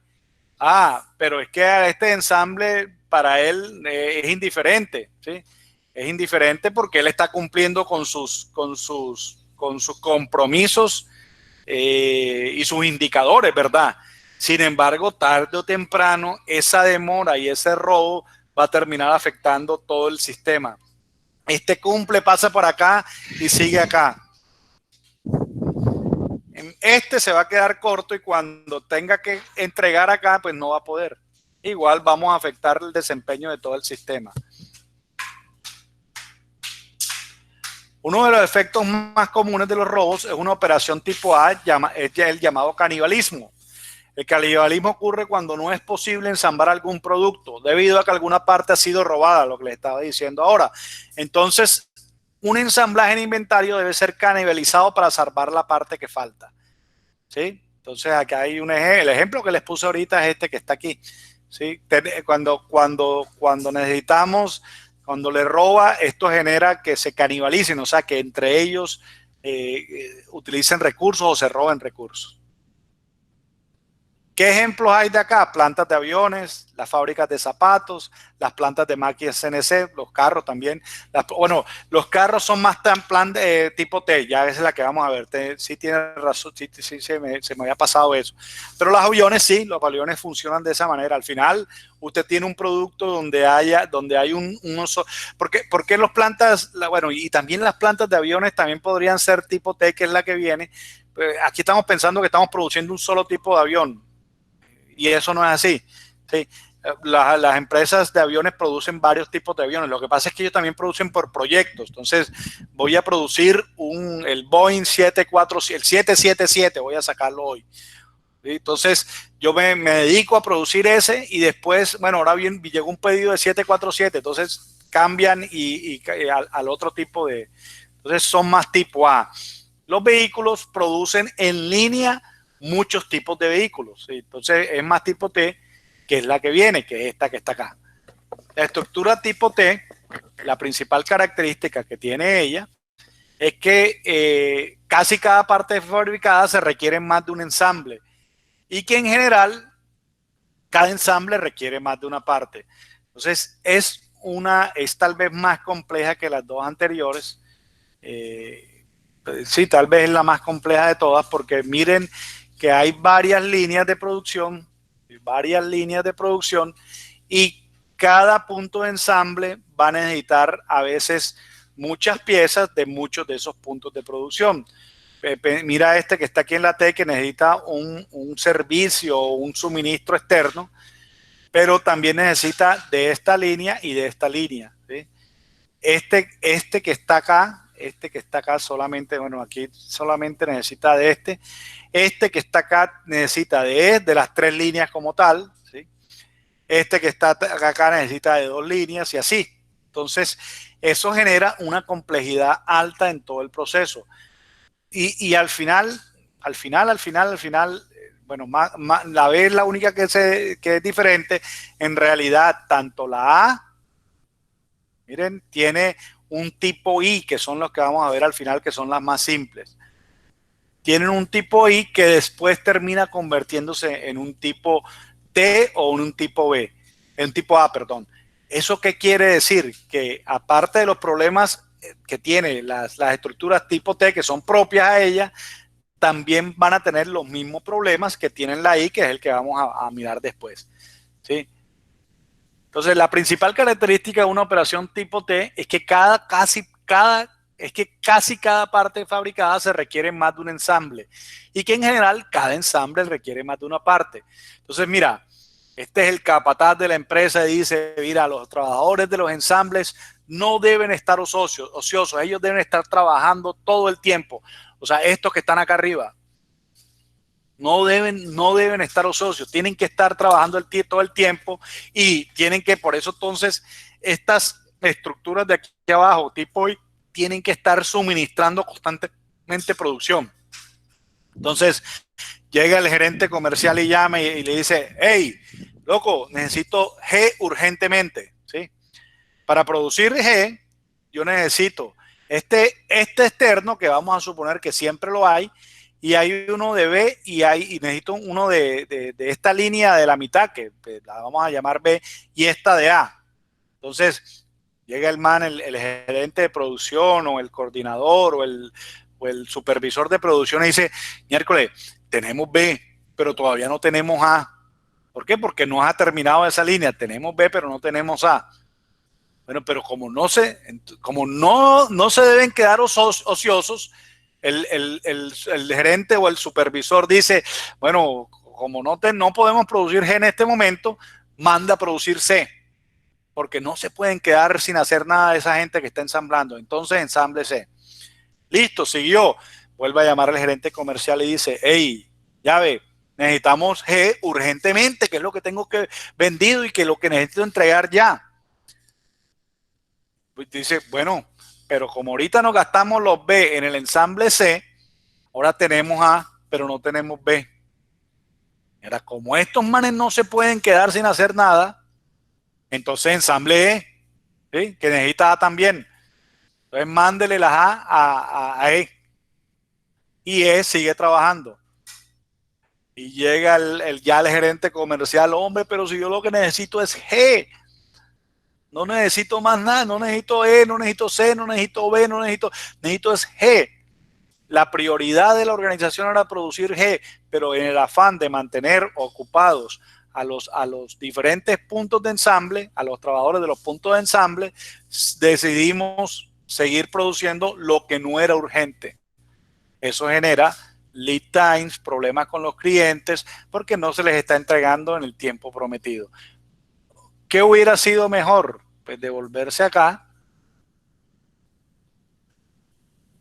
Pero es que a este ensamble para él es indiferente. ¿Sí? Es indiferente porque él está cumpliendo con sus compromisos y sus indicadores, ¿verdad? Sin embargo, tarde o temprano, esa demora y ese robo va a terminar afectando todo el sistema. Este cumple, pasa por acá y sigue acá. Este se va a quedar corto y cuando tenga que entregar acá, pues no va a poder. Igual vamos a afectar el desempeño de todo el sistema. Uno de los efectos más comunes de los robos es una operación tipo A, es el llamado canibalismo. El canibalismo ocurre cuando no es posible ensamblar algún producto debido a que alguna parte ha sido robada, lo que les estaba diciendo ahora. Entonces, un ensamblaje en inventario debe ser canibalizado para salvar la parte que falta. ¿Sí? Entonces, acá hay el ejemplo que les puse ahorita es este que está aquí. ¿Sí? Cuando necesitamos, cuando le roba, esto genera que se canibalicen, o sea, que entre ellos utilicen recursos o se roben recursos. ¿Qué ejemplos hay de acá? Plantas de aviones, las fábricas de zapatos, las plantas de máquinas CNC, los carros también. Bueno, los carros son más plan de tipo T, ya es la que vamos a ver. Sí tiene razón, sí se me había pasado eso. Pero los aviones sí, los aviones funcionan de esa manera. Al final, usted tiene un producto donde hay un uso. ¿Por qué las plantas, bueno, y también las plantas de aviones también podrían ser tipo T, que es la que viene? Aquí estamos pensando que estamos produciendo un solo tipo de avión. Y eso no es así. ¿Sí? Las empresas de aviones producen varios tipos de aviones. Lo que pasa es que ellos también producen por proyectos. Entonces, voy a producir el Boeing 747, el 777, voy a sacarlo hoy. Entonces, yo me dedico a producir ese y después, bueno, ahora bien, llegó un pedido de 747, entonces cambian y al otro tipo de... Entonces, son más tipo A. Los vehículos producen en línea muchos tipos de vehículos. ¿Sí? Entonces, es más tipo T, que es la que viene, que es esta que está acá. La estructura tipo T, la principal característica que tiene ella, es que casi cada parte fabricada se requiere más de un ensamble y que en general cada ensamble requiere más de una parte. Entonces es tal vez más compleja que las dos anteriores. Sí, tal vez es la más compleja de todas porque miren que hay varias líneas de producción y cada punto de ensamble va a necesitar a veces muchas piezas de muchos de esos puntos de producción. Mira este que está aquí en la T que necesita un servicio o un suministro externo, pero también necesita de esta línea y de esta línea. ¿Sí? Este que está acá solamente, bueno, aquí solamente necesita de este que está acá necesita de las tres líneas como tal, ¿sí? Este que está acá necesita de dos líneas y así. Entonces, eso genera una complejidad alta en todo el proceso. Y al final, bueno, la B es la única que es diferente. En realidad, tanto la A, miren, tiene un tipo I, que son los que vamos a ver al final, que son las más simples. Tienen un tipo I que después termina convirtiéndose en un tipo T o en un tipo B, en un tipo A, perdón. ¿Eso qué quiere decir? Que aparte de los problemas que tiene las estructuras tipo T, que son propias a ella, también van a tener los mismos problemas que tienen la I, que es el que vamos a mirar después. ¿Sí? Entonces, la principal característica de una operación tipo T es que casi cada parte fabricada se requiere más de un ensamble y que en general cada ensamble requiere más de una parte. Entonces, mira, este es el capataz de la empresa y dice, mira, los trabajadores de los ensambles no deben estar ociosos, ellos deben estar trabajando todo el tiempo. O sea, estos que están acá arriba, no deben estar ociosos, tienen que estar trabajando todo el tiempo y tienen que, por eso entonces, estas estructuras de aquí abajo, tipo I, tienen que estar suministrando constantemente producción. Entonces, llega el gerente comercial y llama y le dice, hey, loco, necesito G urgentemente, ¿sí? Para producir G, yo necesito este externo, que vamos a suponer que siempre lo hay, y hay uno de B y necesito uno de esta línea de la mitad, que la vamos a llamar B, y esta de A. Entonces, llega el gerente de producción o el coordinador o el supervisor de producción y dice, miércoles, tenemos B, pero todavía no tenemos A. ¿Por qué? Porque no ha terminado esa línea. Tenemos B, pero no tenemos A. Bueno, pero como no se deben quedar ociosos, el gerente o el supervisor dice, bueno, como no podemos producir G en este momento, manda a producir C, porque no se pueden quedar sin hacer nada de esa gente que está ensamblando. Entonces, ensamble C. Listo, siguió. Vuelve a llamar al gerente comercial y dice, hey, ya ve, necesitamos G urgentemente, que es lo que tengo que vendido y que lo que necesito entregar ya. Dice, bueno, pero como ahorita nos gastamos los B en el ensamble C, ahora tenemos A, pero no tenemos B. Era como estos manes no se pueden quedar sin hacer nada, entonces ensamble E, ¿sí? Que necesita A también. Entonces mándele las a E y E sigue trabajando. Y llega ya el gerente comercial, hombre, pero si yo lo que necesito es G, no necesito más nada, no necesito E, no necesito C, no necesito B, necesito es G. La prioridad de la organización era producir G, pero en el afán de mantener ocupados a los diferentes puntos de ensamble, a los trabajadores de los puntos de ensamble, decidimos seguir produciendo lo que no era urgente. Eso genera lead times, problemas con los clientes, porque no se les está entregando en el tiempo prometido. ¿Qué hubiera sido mejor? Pues devolverse acá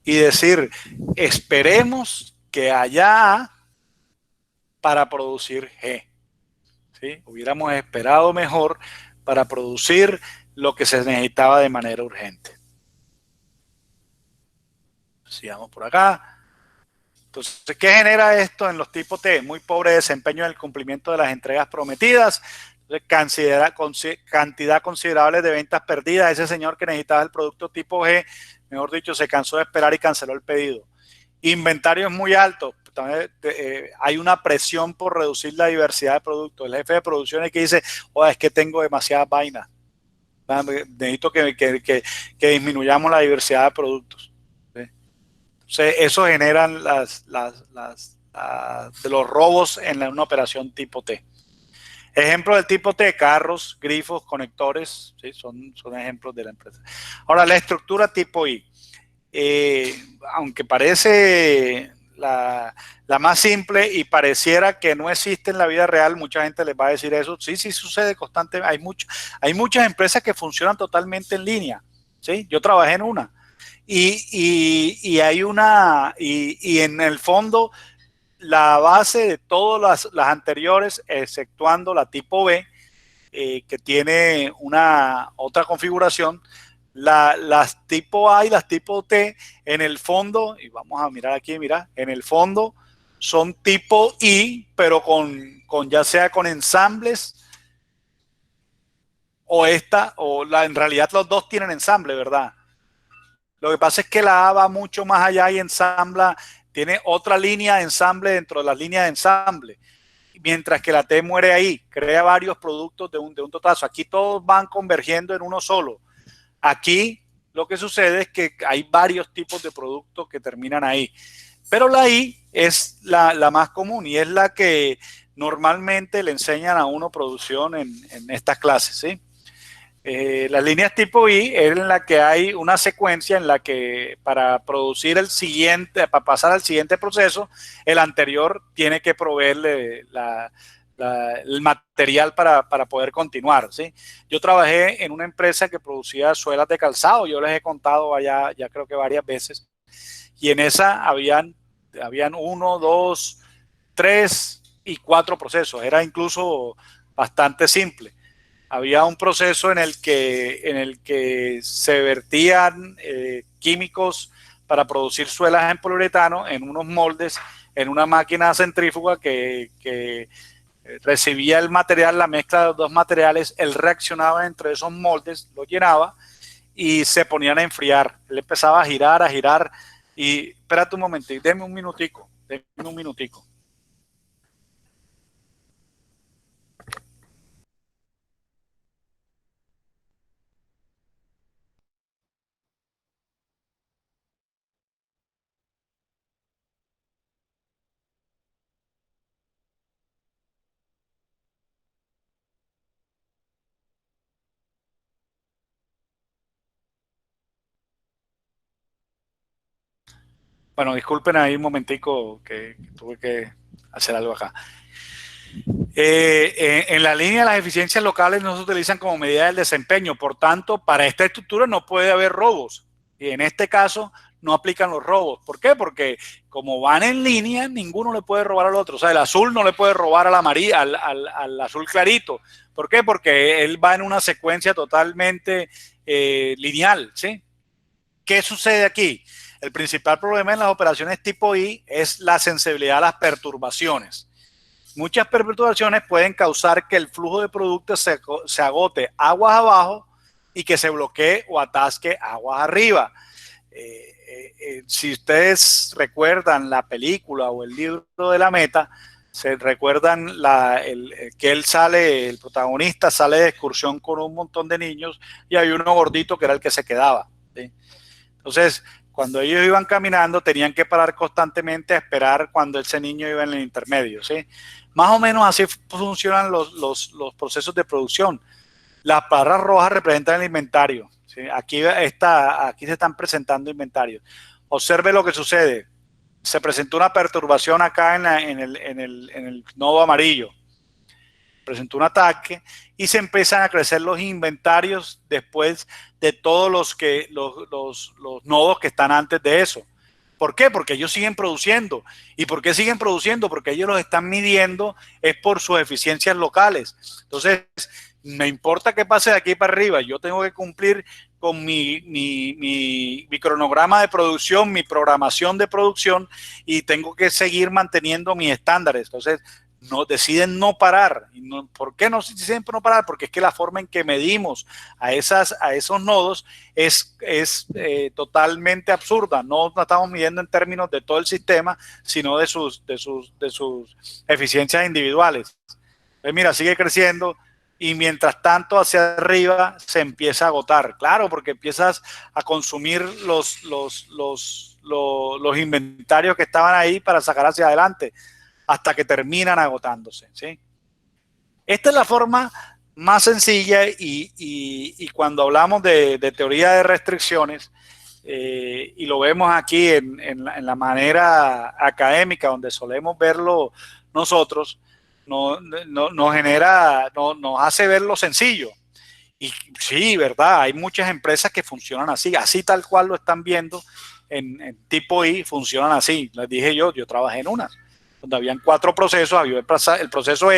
y decir, esperemos que allá para producir G. ¿Sí? Hubiéramos esperado mejor para producir lo que se necesitaba de manera urgente. Sigamos por acá. Entonces, ¿qué genera esto en los tipos T? Muy pobre desempeño en el cumplimiento de las entregas prometidas. Cantidad considerable de ventas perdidas. Ese señor que necesitaba el producto tipo G, mejor dicho, se cansó de esperar y canceló el pedido. Inventario es muy alto. También, hay una presión por reducir la diversidad de productos. El jefe de producción es que dice, oh, es que tengo demasiadas vainas. Necesito que disminuyamos la diversidad de productos. ¿Sí? Entonces, eso generan de los robos en una operación tipo T. Ejemplo del tipo T, carros, grifos, conectores, ¿sí? son ejemplos de la empresa. Ahora, la estructura tipo I. Aunque parece la más simple y pareciera que no existe en la vida real, mucha gente les va a decir eso. Sí, sí sucede constantemente. Hay muchas empresas que funcionan totalmente en línea. ¿Sí? Yo trabajé en una. Y en el fondo, la base de todas las anteriores, exceptuando la tipo B, que tiene una otra configuración, las tipo A y las tipo T, en el fondo, y vamos a mirar aquí, mira, en el fondo son tipo I, pero con ya sea con ensambles en realidad los dos tienen ensamble, ¿verdad? Lo que pasa es que la A va mucho más allá y ensambla, tiene otra línea de ensamble dentro de las líneas de ensamble, mientras que la T muere ahí, crea varios productos de un totazo. Aquí todos van convergiendo en uno solo. Aquí lo que sucede es que hay varios tipos de productos que terminan ahí. Pero la I es la más común y es la que normalmente le enseñan a uno producción en estas clases, ¿sí? Las líneas tipo I es en la que hay una secuencia en la que para producir el siguiente, para pasar al siguiente proceso, el anterior tiene que proveerle el material para poder continuar, ¿sí? Yo trabajé en una empresa que producía suelas de calzado, yo les he contado allá, ya creo que varias veces, y en esa habían 1, 2, 3 y 4 procesos, era incluso bastante simple. Había un proceso en el que se vertían químicos para producir suelas en poliuretano en unos moldes, en una máquina centrífuga que recibía el material, la mezcla de los dos materiales, él reaccionaba entre esos moldes, lo llenaba y se ponían a enfriar. Él empezaba a girar y espérate un momentito, déme un minutico. Bueno, disculpen ahí un momentico que tuve que hacer algo acá. En la línea, las eficiencias locales no se utilizan como medida del desempeño, por tanto, para esta estructura no puede haber robos. Y en este caso no aplican los robos. ¿Por qué? Porque como van en línea, ninguno le puede robar al otro. O sea, el azul no le puede robar al amarillo, al azul clarito. ¿Por qué? Porque él va en una secuencia totalmente lineal, ¿sí? ¿Qué sucede aquí? El principal problema en las operaciones tipo I es la sensibilidad a las perturbaciones. Muchas perturbaciones pueden causar que el flujo de productos se agote aguas abajo y que se bloquee o atasque aguas arriba. Si ustedes recuerdan la película o el libro de la meta, se recuerdan que el protagonista sale de excursión con un montón de niños y hay uno gordito que era el que se quedaba, ¿sí? Entonces, cuando ellos iban caminando, tenían que parar constantemente a esperar cuando ese niño iba en el intermedio, ¿sí? Más o menos así funcionan los procesos de producción. Las barras rojas representan el inventario, ¿sí? Aquí se están presentando inventarios. Observe lo que sucede. Se presentó una perturbación acá en el nodo amarillo. Presentó un ataque y se empiezan a crecer los inventarios después de todos los nodos que están antes de eso. ¿Por qué? Porque ellos siguen produciendo. ¿Y por qué siguen produciendo? Porque ellos los están midiendo es por sus eficiencias locales. Entonces, me importa qué pase de aquí para arriba. Yo tengo que cumplir con mi cronograma de producción, mi programación de producción, y tengo que seguir manteniendo mis estándares. Entonces, no, deciden no parar. ¿Por qué no deciden no parar? Porque es que la forma en que medimos a esos nodos es totalmente absurda. No estamos midiendo en términos de todo el sistema, sino de sus eficiencias individuales. Pues mira, sigue creciendo y mientras tanto hacia arriba se empieza a agotar. Claro, porque empiezas a consumir los inventarios que estaban ahí para sacar hacia adelante, hasta que terminan agotándose, ¿sí? Esta es la forma más sencilla y cuando hablamos de teoría de restricciones, y lo vemos aquí en la manera académica donde solemos verlo nosotros, nos hace ver lo sencillo. Y sí, verdad, hay muchas empresas que funcionan así tal cual lo están viendo en tipo I, funcionan así. Les dije yo trabajé en unas donde habían 4 procesos. Había el proceso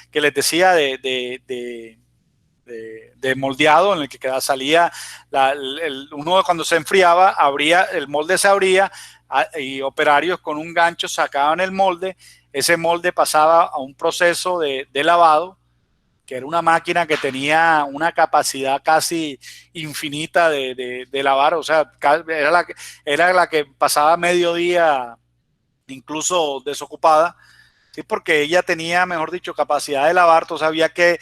que les decía de moldeado, en el que salía uno, cuando se enfriaba, el molde se abría y operarios con un gancho sacaban el molde. Ese molde pasaba a un proceso de lavado, que era una máquina que tenía una capacidad casi infinita de lavar. O sea, era la que pasaba mediodía incluso desocupada, ¿sí? Porque ella tenía, mejor dicho, capacidad de lavar. Entonces había que,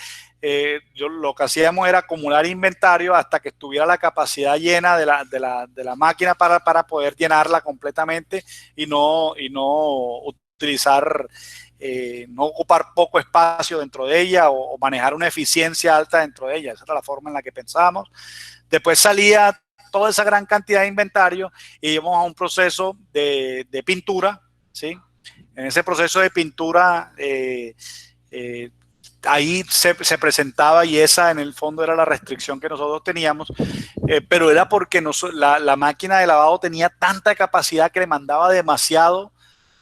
lo que hacíamos era acumular inventario hasta que estuviera la capacidad llena de la máquina para poder llenarla completamente y no utilizar, no ocupar poco espacio dentro de ella o manejar una eficiencia alta dentro de ella. Esa era la forma en la que pensábamos. Después salía toda esa gran cantidad de inventario y íbamos a un proceso de pintura, ¿sí? En ese proceso de pintura, ahí se presentaba, y esa en el fondo era la restricción que nosotros teníamos, pero era porque la máquina de lavado tenía tanta capacidad que le mandaba demasiado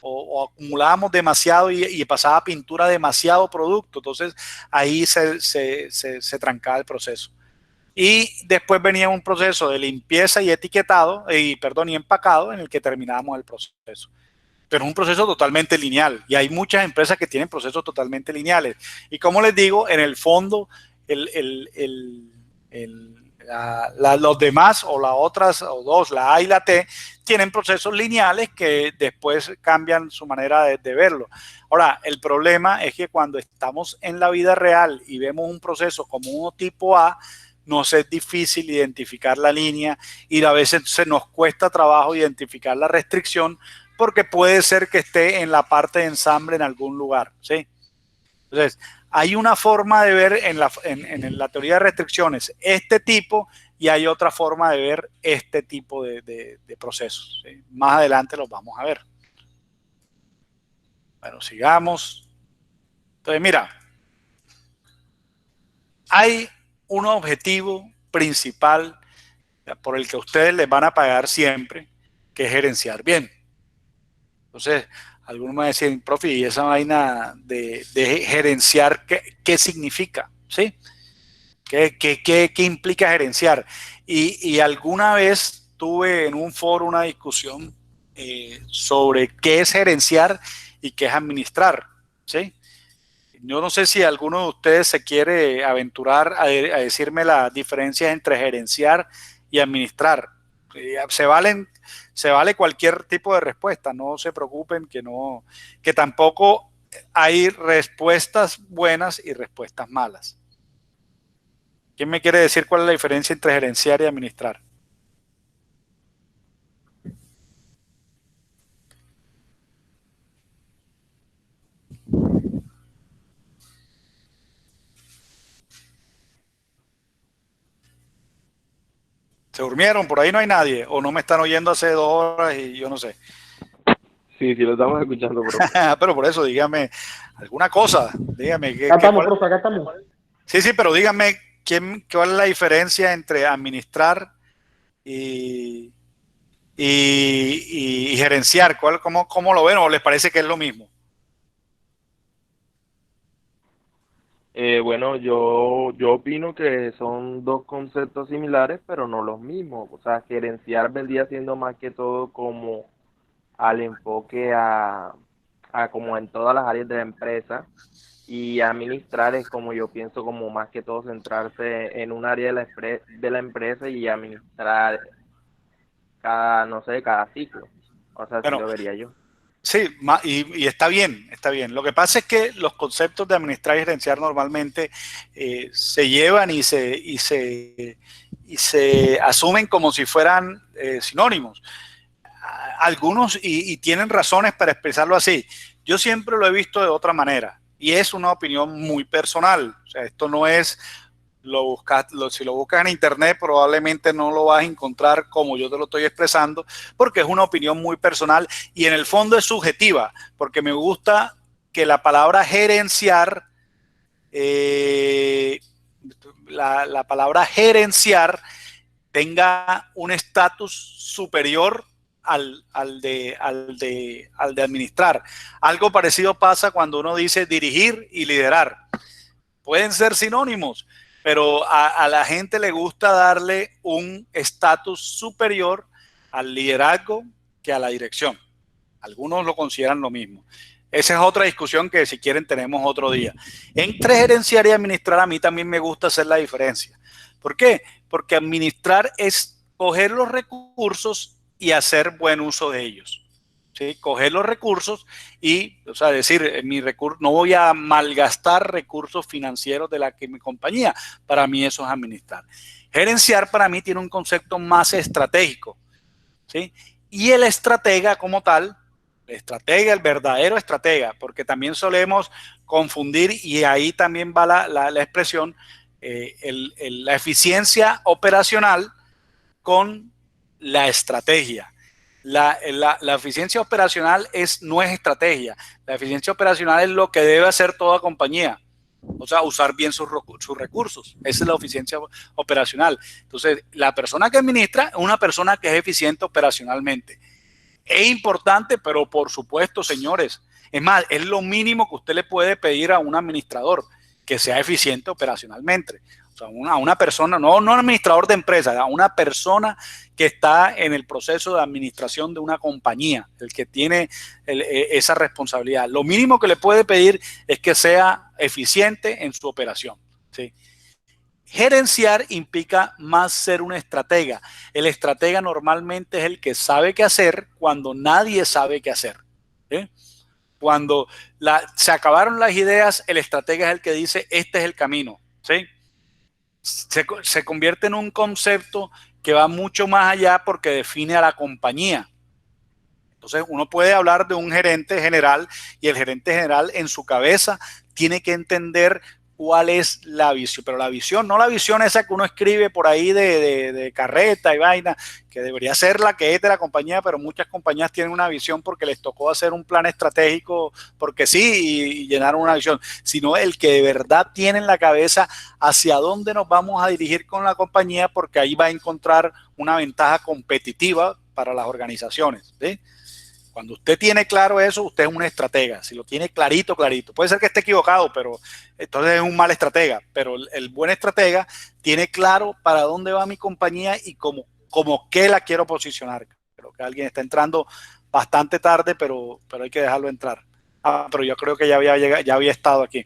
o acumulábamos demasiado y pasaba pintura demasiado producto. Entonces ahí se trancaba el proceso. Y después venía un proceso de limpieza y etiquetado, y empacado, en el que terminábamos el proceso. Pero es un proceso totalmente lineal, y hay muchas empresas que tienen procesos totalmente lineales. Y como les digo, en el fondo, los demás, o las otras o dos, la A y la T, tienen procesos lineales que después cambian su manera de verlo. Ahora, el problema es que cuando estamos en la vida real y vemos un proceso como uno tipo A, nos es difícil identificar la línea, y a veces se nos cuesta trabajo identificar la restricción, porque puede ser que esté en la parte de ensamble en algún lugar, ¿sí? Entonces, hay una forma de ver en la teoría de restricciones este tipo, y hay otra forma de ver este tipo de procesos, ¿sí? Más adelante los vamos a ver. Bueno, sigamos. Entonces, mira, hay un objetivo principal por el que ustedes les van a pagar siempre, que es gerenciar bien. Entonces, algunos me decían, profe, ¿y esa vaina de gerenciar qué significa? ¿Sí? ¿Qué implica gerenciar? Y alguna vez tuve en un foro una discusión sobre qué es gerenciar y qué es administrar, ¿sí? Yo no sé si alguno de ustedes se quiere aventurar a decirme las diferencias entre gerenciar y administrar. Se vale cualquier tipo de respuesta, no se preocupen, que tampoco hay respuestas buenas y respuestas malas. ¿Quién me quiere decir cuál es la diferencia entre gerenciar y administrar? ¿Se durmieron? Por ahí no hay nadie, o no me están oyendo hace 2 horas y yo no sé. Sí, lo estamos escuchando, profe. Pero por eso, dígame alguna cosa. Dígame. Acá estamos, profe, acá estamos. Sí, pero dígame cuál es la diferencia entre administrar y y gerenciar? ¿Cómo lo ven o les parece que es lo mismo? Bueno, yo opino que son dos conceptos similares, pero no los mismos. O sea, gerenciar vendría siendo más que todo como al enfoque a como en todas las áreas de la empresa, y administrar es como yo pienso, como más que todo centrarse en un área de la empresa y administrar cada, no sé, cada ciclo. O sea, así Bueno, lo vería yo. sí, y está bien, está bien. Lo que pasa es que los conceptos de administrar y gerenciar normalmente se llevan y se asumen como si fueran sinónimos. Algunos, y tienen razones para expresarlo así. Yo siempre lo he visto de otra manera y es una opinión muy personal. O sea, esto no es, si lo buscas en internet probablemente no lo vas a encontrar como yo te lo estoy expresando, porque es una opinión muy personal y en el fondo es subjetiva, porque me gusta que la palabra gerenciar, eh, la palabra gerenciar tenga un estatus superior al de administrar. Algo parecido pasa cuando uno dice dirigir y liderar. Pueden ser sinónimos, pero a la gente le gusta darle un estatus superior al liderazgo que a la dirección. Algunos lo consideran lo mismo. Esa es otra discusión que si quieren tenemos otro día. Entre gerenciar y administrar a mí también me gusta hacer la diferencia. ¿Por qué? Porque administrar es coger los recursos y hacer buen uso de ellos. ¿Sí? Coger los recursos y, o sea, decir, no voy a malgastar recursos financieros de mi compañía. Para mí eso es administrar. Gerenciar para mí tiene un concepto más estratégico. ¿Sí? Y el estratega como tal, el verdadero estratega, porque también solemos confundir, y ahí también va la expresión, la eficiencia operacional con la estrategia. La eficiencia operacional no es estrategia. La eficiencia operacional es lo que debe hacer toda compañía. O sea, usar bien sus recursos. Esa es la eficiencia operacional. Entonces, la persona que administra es una persona que es eficiente operacionalmente. Es importante, pero por supuesto, señores, es más, es lo mínimo que usted le puede pedir a un administrador, que sea eficiente operacionalmente. O sea, a una persona, no un administrador de empresa, a una persona que está en el proceso de administración de una compañía, el que tiene esa responsabilidad. Lo mínimo que le puede pedir es que sea eficiente en su operación. ¿Sí? Gerenciar implica más ser un estratega. El estratega normalmente es el que sabe qué hacer cuando nadie sabe qué hacer. ¿Sí? Cuando se acabaron las ideas, el estratega es el que dice, este es el camino. ¿Sí? Se convierte en un concepto que va mucho más allá porque define a la compañía. Entonces uno puede hablar de un gerente general y el gerente general en su cabeza tiene que entender cuál es la visión, pero la visión, no la visión esa que uno escribe por ahí de carreta y vaina, que debería ser la que es de la compañía, pero muchas compañías tienen una visión porque les tocó hacer un plan estratégico, porque sí, y llenaron una visión, sino el que de verdad tiene en la cabeza hacia dónde nos vamos a dirigir con la compañía, porque ahí va a encontrar una ventaja competitiva para las organizaciones, ¿sí? Cuando usted tiene claro eso, usted es un estratega. Si lo tiene clarito, clarito. Puede ser que esté equivocado, pero entonces es un mal estratega. Pero el buen estratega tiene claro para dónde va mi compañía y como qué la quiero posicionar. Creo que alguien está entrando bastante tarde, pero hay que dejarlo entrar. Pero yo creo que ya había estado aquí.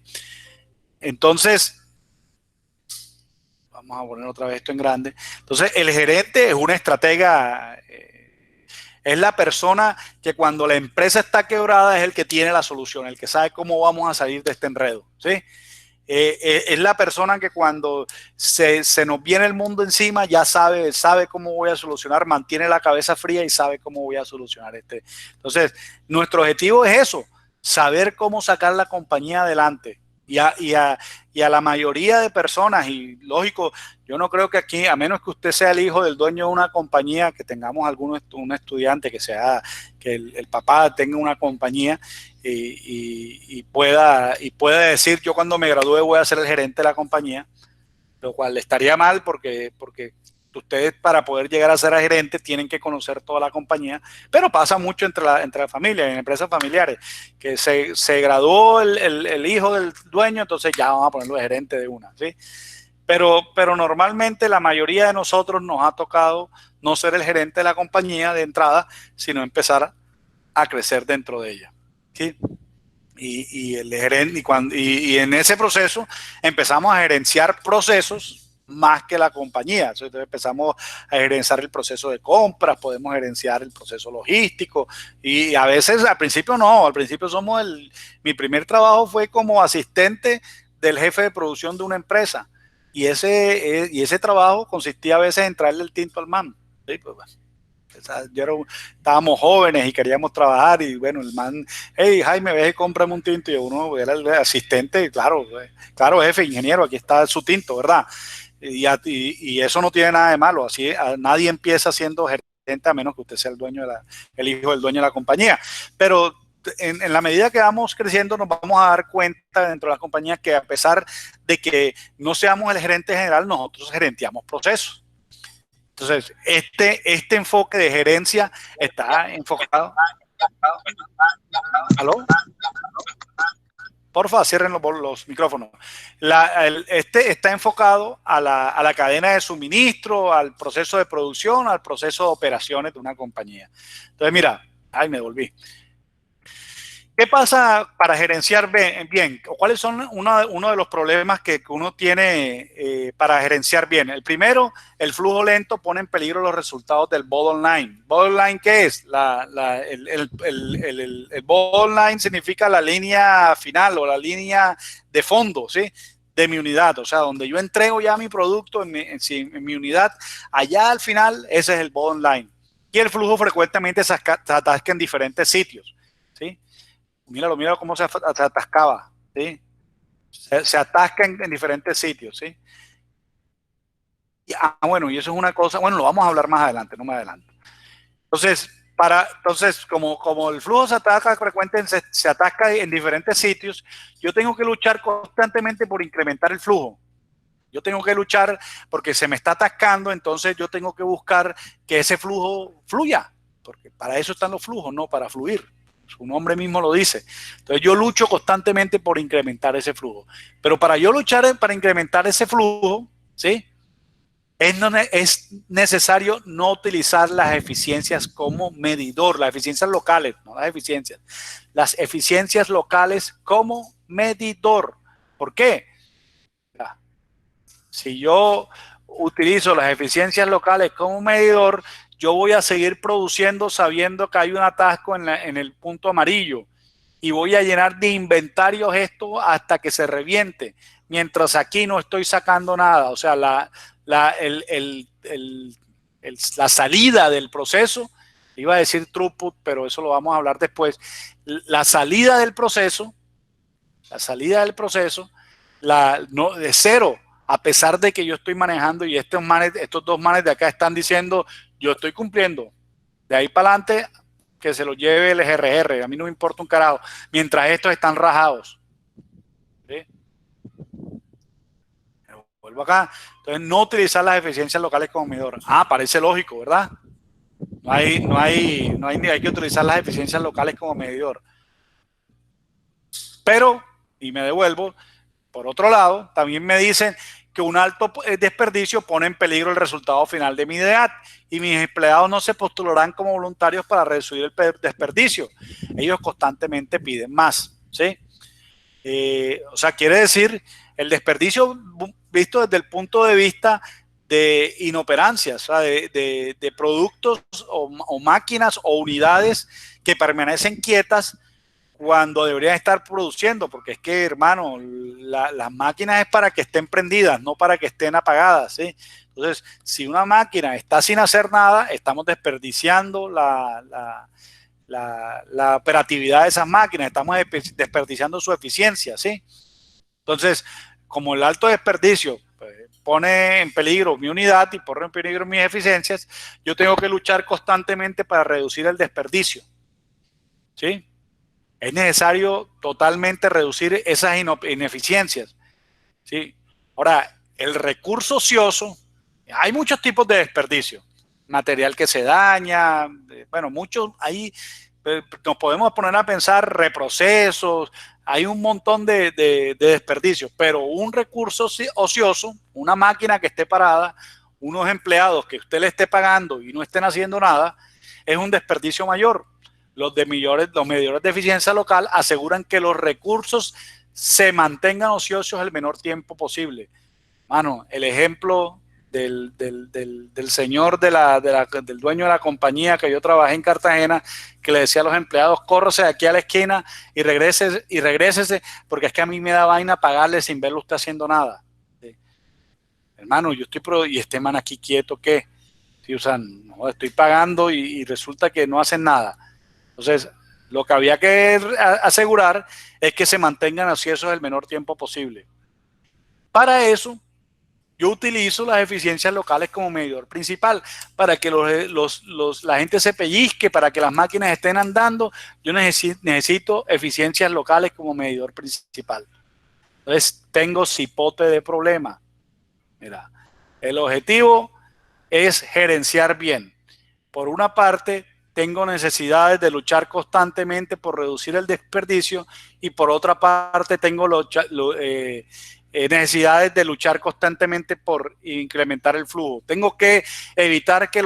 Entonces, vamos a poner otra vez esto en grande. Entonces, el gerente es un estratega. Es la persona que cuando la empresa está quebrada es el que tiene la solución, el que sabe cómo vamos a salir de este enredo. ¿Sí? Es la persona que cuando se nos viene el mundo encima ya sabe cómo voy a solucionar, mantiene la cabeza fría y sabe cómo voy a solucionar este. Entonces, nuestro objetivo es eso, saber cómo sacar la compañía adelante. Y a la mayoría de personas, y lógico, yo no creo que aquí, a menos que usted sea el hijo del dueño de una compañía, que tengamos un estudiante que el papá tenga una compañía y pueda decir, yo cuando me gradúe voy a ser el gerente de la compañía, lo cual estaría mal porque ustedes para poder llegar a ser gerentes tienen que conocer toda la compañía, pero pasa mucho entre la familia, en empresas familiares, que se graduó el hijo del dueño, entonces ya vamos a ponerlo de gerente de una, ¿sí? Pero normalmente la mayoría de nosotros nos ha tocado no ser el gerente de la compañía de entrada, sino empezar a crecer dentro de ella, ¿sí? Y en ese proceso empezamos a gerenciar procesos más que la compañía. Entonces empezamos a gerenciar el proceso de compras, podemos gerenciar el proceso logístico y a veces al principio no, al principio mi primer trabajo fue como asistente del jefe de producción de una empresa y ese trabajo consistía a veces en traerle el tinto al man. ¿Sí? Pues, bueno. Estábamos jóvenes y queríamos trabajar y bueno, el man, hey Jaime, ve y cómprame un tinto y uno era el asistente, claro, jefe, ingeniero, aquí está su tinto, ¿verdad? Y eso no tiene nada de malo, así nadie empieza siendo gerente a menos que usted sea el hijo del dueño de la compañía, pero en la medida que vamos creciendo nos vamos a dar cuenta dentro de las compañías que a pesar de que no seamos el gerente general, nosotros gerenteamos procesos. Entonces, este enfoque de gerencia está enfocado. ¿Aló? Porfa, cierren los micrófonos. Este está enfocado a la cadena de suministro, al proceso de producción, al proceso de operaciones de una compañía. Entonces, mira, ay, me volví. ¿Qué pasa para gerenciar bien? ¿Cuáles son uno de los problemas que uno tiene para gerenciar bien? El primero, el flujo lento pone en peligro los resultados del bottom line. ¿Bottom line qué es? El bottom line significa la línea final o la línea de fondo, ¿sí? De mi unidad, o sea, donde yo entrego ya mi producto en mi unidad, allá al final ese es el bottom line. Y el flujo frecuentemente se atasca en diferentes sitios, ¿sí? Míralo cómo se atascaba, ¿sí? Se atasca en diferentes sitios, ¿sí? Bueno, y eso es una cosa, bueno, lo vamos a hablar más adelante, no más adelante. Entonces, como el flujo se atasca frecuentemente, se atasca en diferentes sitios, yo tengo que luchar constantemente por incrementar el flujo. Yo tengo que luchar porque se me está atascando, entonces yo tengo que buscar que ese flujo fluya, porque para eso están los flujos, no para fluir. Su nombre mismo lo dice. Entonces yo lucho constantemente por incrementar ese flujo. Pero para yo luchar para incrementar ese flujo, ¿sí? Es necesario no utilizar las eficiencias como medidor, las eficiencias locales, no las eficiencias locales como medidor. ¿Por qué? Si yo utilizo las eficiencias locales como medidor, yo voy a seguir produciendo sabiendo que hay un atasco en el punto amarillo y voy a llenar de inventarios esto hasta que se reviente, mientras aquí no estoy sacando nada. O sea, la salida del proceso, iba a decir throughput, pero eso lo vamos a hablar después, la salida del proceso, de cero, a pesar de que yo estoy manejando y estos dos manes de acá están diciendo, yo estoy cumpliendo. De ahí para adelante, que se lo lleve el GRR, a mí no me importa un carajo, mientras estos están rajados. ¿Sí? Vuelvo acá. Entonces, no utilizar las eficiencias locales como medidor. Parece lógico, ¿verdad? Hay que utilizar las eficiencias locales como medidor. Pero, y me devuelvo, por otro lado, también me dicen que un alto desperdicio pone en peligro el resultado final de mi unidad y mis empleados no se postularán como voluntarios para reducir el desperdicio. Ellos constantemente piden más, ¿sí? O sea, quiere decir, el desperdicio visto desde el punto de vista de inoperancia, o sea, de productos o máquinas o unidades que permanecen quietas cuando deberían estar produciendo, porque es que, hermano, las máquinas es para que estén prendidas, no para que estén apagadas, ¿sí? Entonces, si una máquina está sin hacer nada, estamos desperdiciando la operatividad de esas máquinas, estamos desperdiciando su eficiencia, ¿sí? Entonces, como el alto desperdicio pues, pone en peligro mi unidad y pone en peligro mis eficiencias, yo tengo que luchar constantemente para reducir el desperdicio, ¿sí? Es necesario totalmente reducir esas ineficiencias, ¿sí? Ahora, el recurso ocioso Hay muchos tipos de desperdicio. Material que se daña, bueno, muchos ahí nos podemos poner a pensar reprocesos, hay un montón de desperdicios, pero un recurso ocioso, una máquina que esté parada, unos empleados que usted le esté pagando y no estén haciendo nada, es un desperdicio mayor. Los medidores de eficiencia local aseguran que los recursos se mantengan ociosos el menor tiempo posible. Mano, el ejemplo del señor del dueño de la compañía que yo trabajé en Cartagena, que le decía a los empleados, córrese de aquí a la esquina y regrésese, porque es que a mí me da vaina pagarle sin verlo usted haciendo nada. ¿Sí? Hermano, yo y este man aquí quieto, ¿qué? Sí, o sea, no, estoy pagando y resulta que no hacen nada. Entonces, lo que había que asegurar es que se mantengan ociosos el menor tiempo posible. Para eso, yo utilizo las eficiencias locales como medidor principal. Para que la gente se pellizque, para que las máquinas estén andando, yo necesito eficiencias locales como medidor principal. Entonces, tengo cipote de problema. Mira, el objetivo es gerenciar bien. Por una parte, tengo necesidades de luchar constantemente por reducir el desperdicio y por otra parte tengo necesidades de luchar constantemente por incrementar el flujo. Tengo que evitar que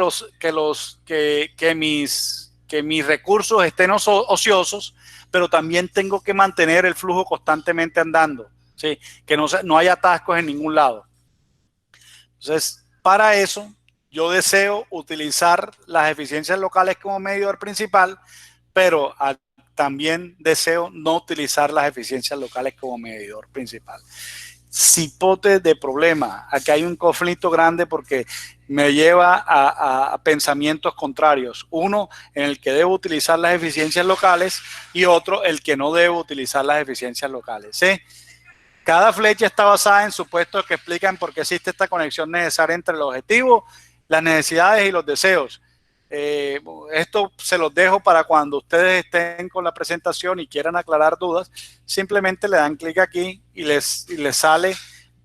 mis recursos estén ociosos, pero también tengo que mantener el flujo constantemente andando, ¿sí? Que no haya atascos en ningún lado. Entonces, para eso, yo deseo utilizar las eficiencias locales como medidor principal, pero también deseo no utilizar las eficiencias locales como medidor principal. Cipote de problema. Aquí hay un conflicto grande porque me lleva a pensamientos contrarios. Uno, en el que debo utilizar las eficiencias locales y otro, el que no debo utilizar las eficiencias locales. ¿Sí? Cada flecha está basada en supuestos que explican por qué existe esta conexión necesaria entre el objetivo, las necesidades y los deseos. Esto se los dejo para cuando ustedes estén con la presentación y quieran aclarar dudas, simplemente le dan clic aquí y les sale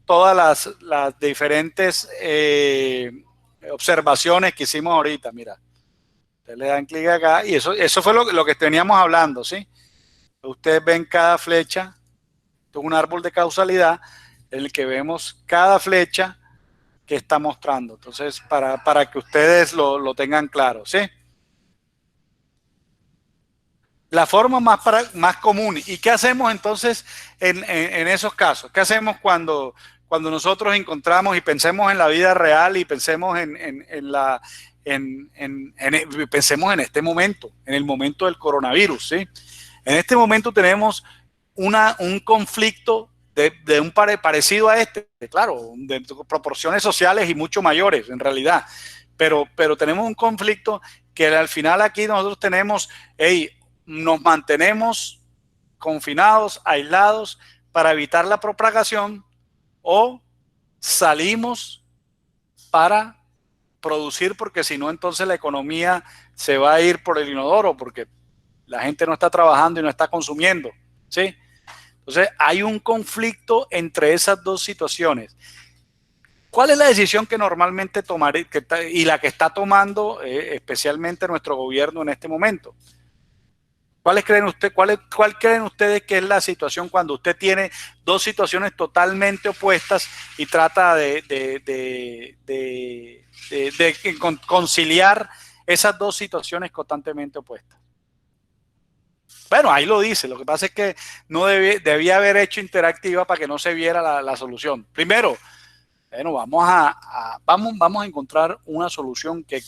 todas las diferentes observaciones que hicimos ahorita. Mira, ustedes le dan clic acá y eso fue lo que teníamos hablando, ¿sí? Ustedes ven cada flecha. Esto es un árbol de causalidad en el que vemos cada flecha que está mostrando. Entonces, para que ustedes lo tengan claro, ¿sí? La forma más común. ¿Y qué hacemos entonces en esos casos? ¿Qué hacemos cuando nosotros encontramos y pensemos en la vida real y pensemos pensemos en este momento, en el momento del coronavirus, ¿sí? En este momento tenemos un conflicto de un parecido a este, claro, de proporciones sociales y mucho mayores en realidad, pero tenemos un conflicto que al final aquí nosotros tenemos, hey, nos mantenemos confinados, aislados para evitar la propagación o salimos para producir, porque si no entonces la economía se va a ir por el inodoro porque la gente no está trabajando y no está consumiendo, ¿sí? Entonces, hay un conflicto entre esas dos situaciones. ¿Cuál es la decisión que normalmente tomaré y la que está tomando especialmente nuestro gobierno en este momento? ¿Cuál creen ustedes que es la situación cuando usted tiene dos situaciones totalmente opuestas y trata de conciliar esas dos situaciones constantemente opuestas? Bueno, ahí lo dice. Lo que pasa es que no debía haber hecho interactiva para que no se viera la solución. Primero, bueno, vamos a encontrar una solución que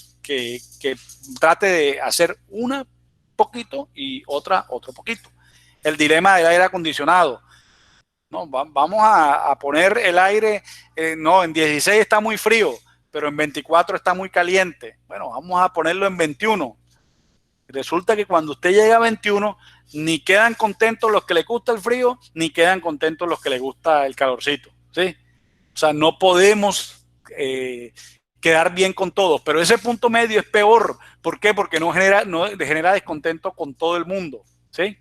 trate de hacer una poquito y otra otro poquito. El dilema del aire acondicionado. No, vamos a poner el aire, no, en 16 está muy frío, pero en 24 está muy caliente. Bueno, vamos a ponerlo en 21. Resulta que cuando usted llega a 21, ni quedan contentos los que les gusta el frío, ni quedan contentos los que les gusta el calorcito, ¿sí? O sea, no podemos quedar bien con todos, pero ese punto medio es peor. ¿Por qué? Porque no genera descontento con todo el mundo, ¿sí?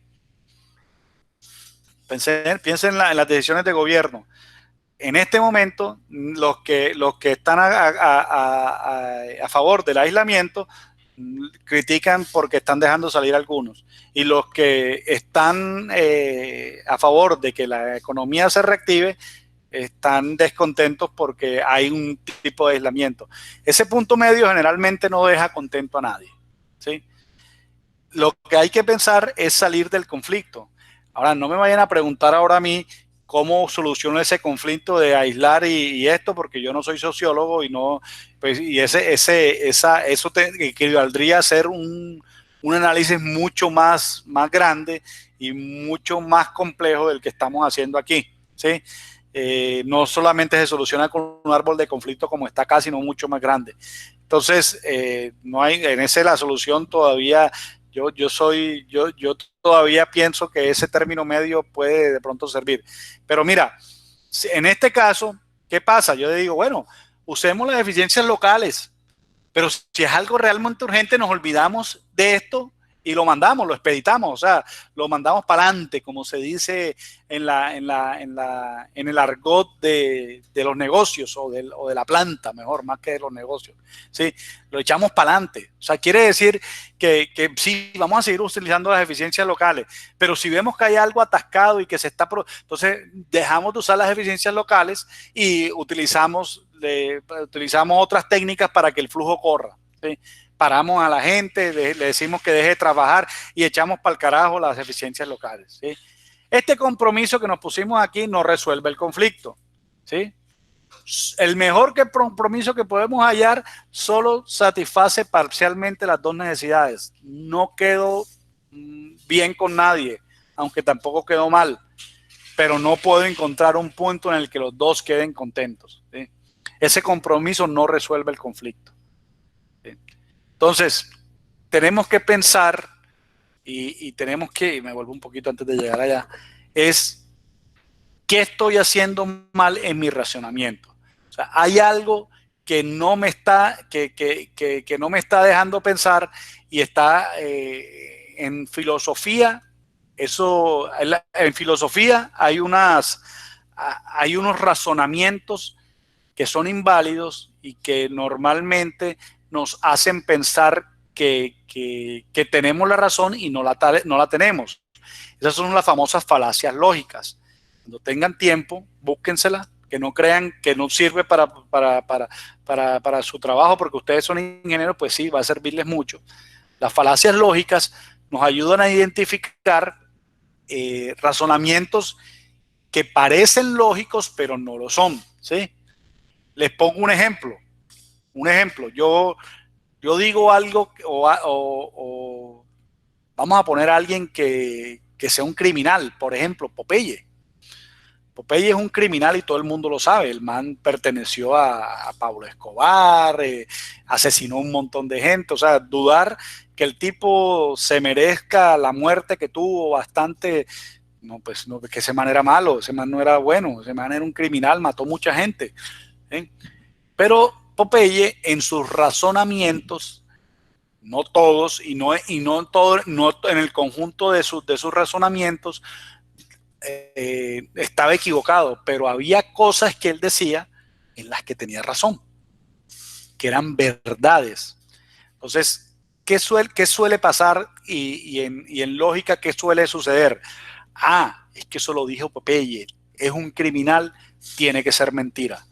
Piensen en las decisiones de gobierno. en este momento, los que están a favor del aislamiento critican porque están dejando salir algunos, y los que están a favor de que la economía se reactive están descontentos porque hay un tipo de aislamiento. Ese punto medio generalmente no deja contento a nadie, ¿sí? Lo que hay que pensar es salir del conflicto. Ahora, no me vayan a preguntar ahora a mí cómo soluciono ese conflicto de aislar y esto, porque yo no soy sociólogo y no, pues, y eso equivaldría a hacer un análisis mucho más grande y mucho más complejo del que estamos haciendo aquí, ¿sí? No solamente se soluciona con un árbol de conflicto como está acá, sino mucho más grande. Entonces, no hay en ese la solución todavía. Yo todavía pienso que ese término medio puede de pronto servir. Pero mira, en este caso, ¿qué pasa? Yo le digo, bueno, usemos las eficiencias locales, pero si es algo realmente urgente, nos olvidamos de esto y lo mandamos, lo expeditamos, o sea, lo mandamos para adelante, como se dice en el argot de los negocios o de la planta, mejor, más que de los negocios. ¿Sí? Lo echamos para adelante. O sea, quiere decir que sí, vamos a seguir utilizando las eficiencias locales, pero si vemos que hay algo atascado y que se está... Entonces, dejamos de usar las eficiencias locales y utilizamos otras técnicas para que el flujo corra, ¿sí? Paramos a la gente, le decimos que deje de trabajar y echamos para el carajo las eficiencias locales, ¿sí? Este compromiso que nos pusimos aquí no resuelve el conflicto, ¿sí? El mejor compromiso que podemos hallar solo satisface parcialmente las dos necesidades. No quedó bien con nadie, aunque tampoco quedó mal, pero no puedo encontrar un punto en el que los dos queden contentos, ¿sí? Ese compromiso no resuelve el conflicto, ¿sí? Entonces, tenemos que pensar y tenemos que, y me vuelvo un poquito antes de llegar allá, es ¿qué estoy haciendo mal en mi racionamiento? O sea, hay algo que no me está, que no me está dejando pensar y está en filosofía. Eso, en filosofía hay unos razonamientos que son inválidos y que normalmente nos hacen pensar que tenemos la razón y no la tenemos. Esas son las famosas falacias lógicas. Cuando tengan tiempo, búsquensela, que no crean que no sirve para su trabajo porque ustedes son ingenieros, pues sí, va a servirles mucho. Las falacias lógicas nos ayudan a identificar razonamientos que parecen lógicos, pero no lo son, ¿sí? Les pongo un ejemplo. Yo digo algo o vamos a poner a alguien que sea un criminal, por ejemplo, Popeye. Popeye es un criminal y todo el mundo lo sabe. El man perteneció a Pablo Escobar, asesinó un montón de gente. O sea, dudar que el tipo se merezca la muerte que tuvo bastante, no, pues no, que ese man era malo, ese man no era bueno, ese man era un criminal, mató mucha gente, ¿sí? Pero Popeye en sus razonamientos, no todos y no en el conjunto de sus razonamientos, estaba equivocado, pero había cosas que él decía en las que tenía razón, que eran verdades. Entonces, ¿qué suele pasar y en lógica qué suele suceder? Es que eso lo dijo Popeye, es un criminal, tiene que ser mentira.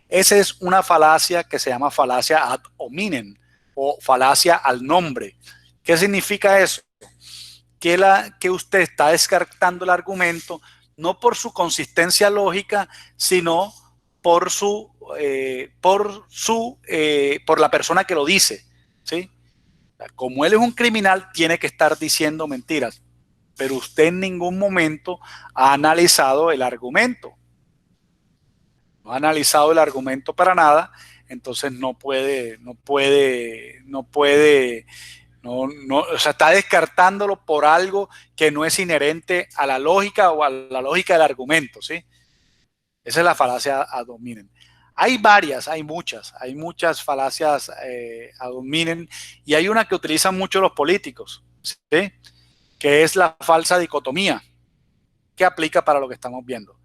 Esa es una falacia que se llama falacia ad hominem o falacia al nombre. ¿Qué significa eso? Que usted está descartando el argumento no por su consistencia lógica, sino por la persona que lo dice, ¿sí? Como él es un criminal, tiene que estar diciendo mentiras, pero usted en ningún momento ha analizado el argumento. No ha analizado el argumento para nada, entonces no, o sea, está descartándolo por algo que no es inherente a la lógica o a la lógica del argumento, ¿sí? Esa es la falacia ad hominem. Hay muchas falacias ad hominem, y hay una que utilizan mucho los políticos, ¿sí? Que es la falsa dicotomía, que aplica para lo que estamos viendo.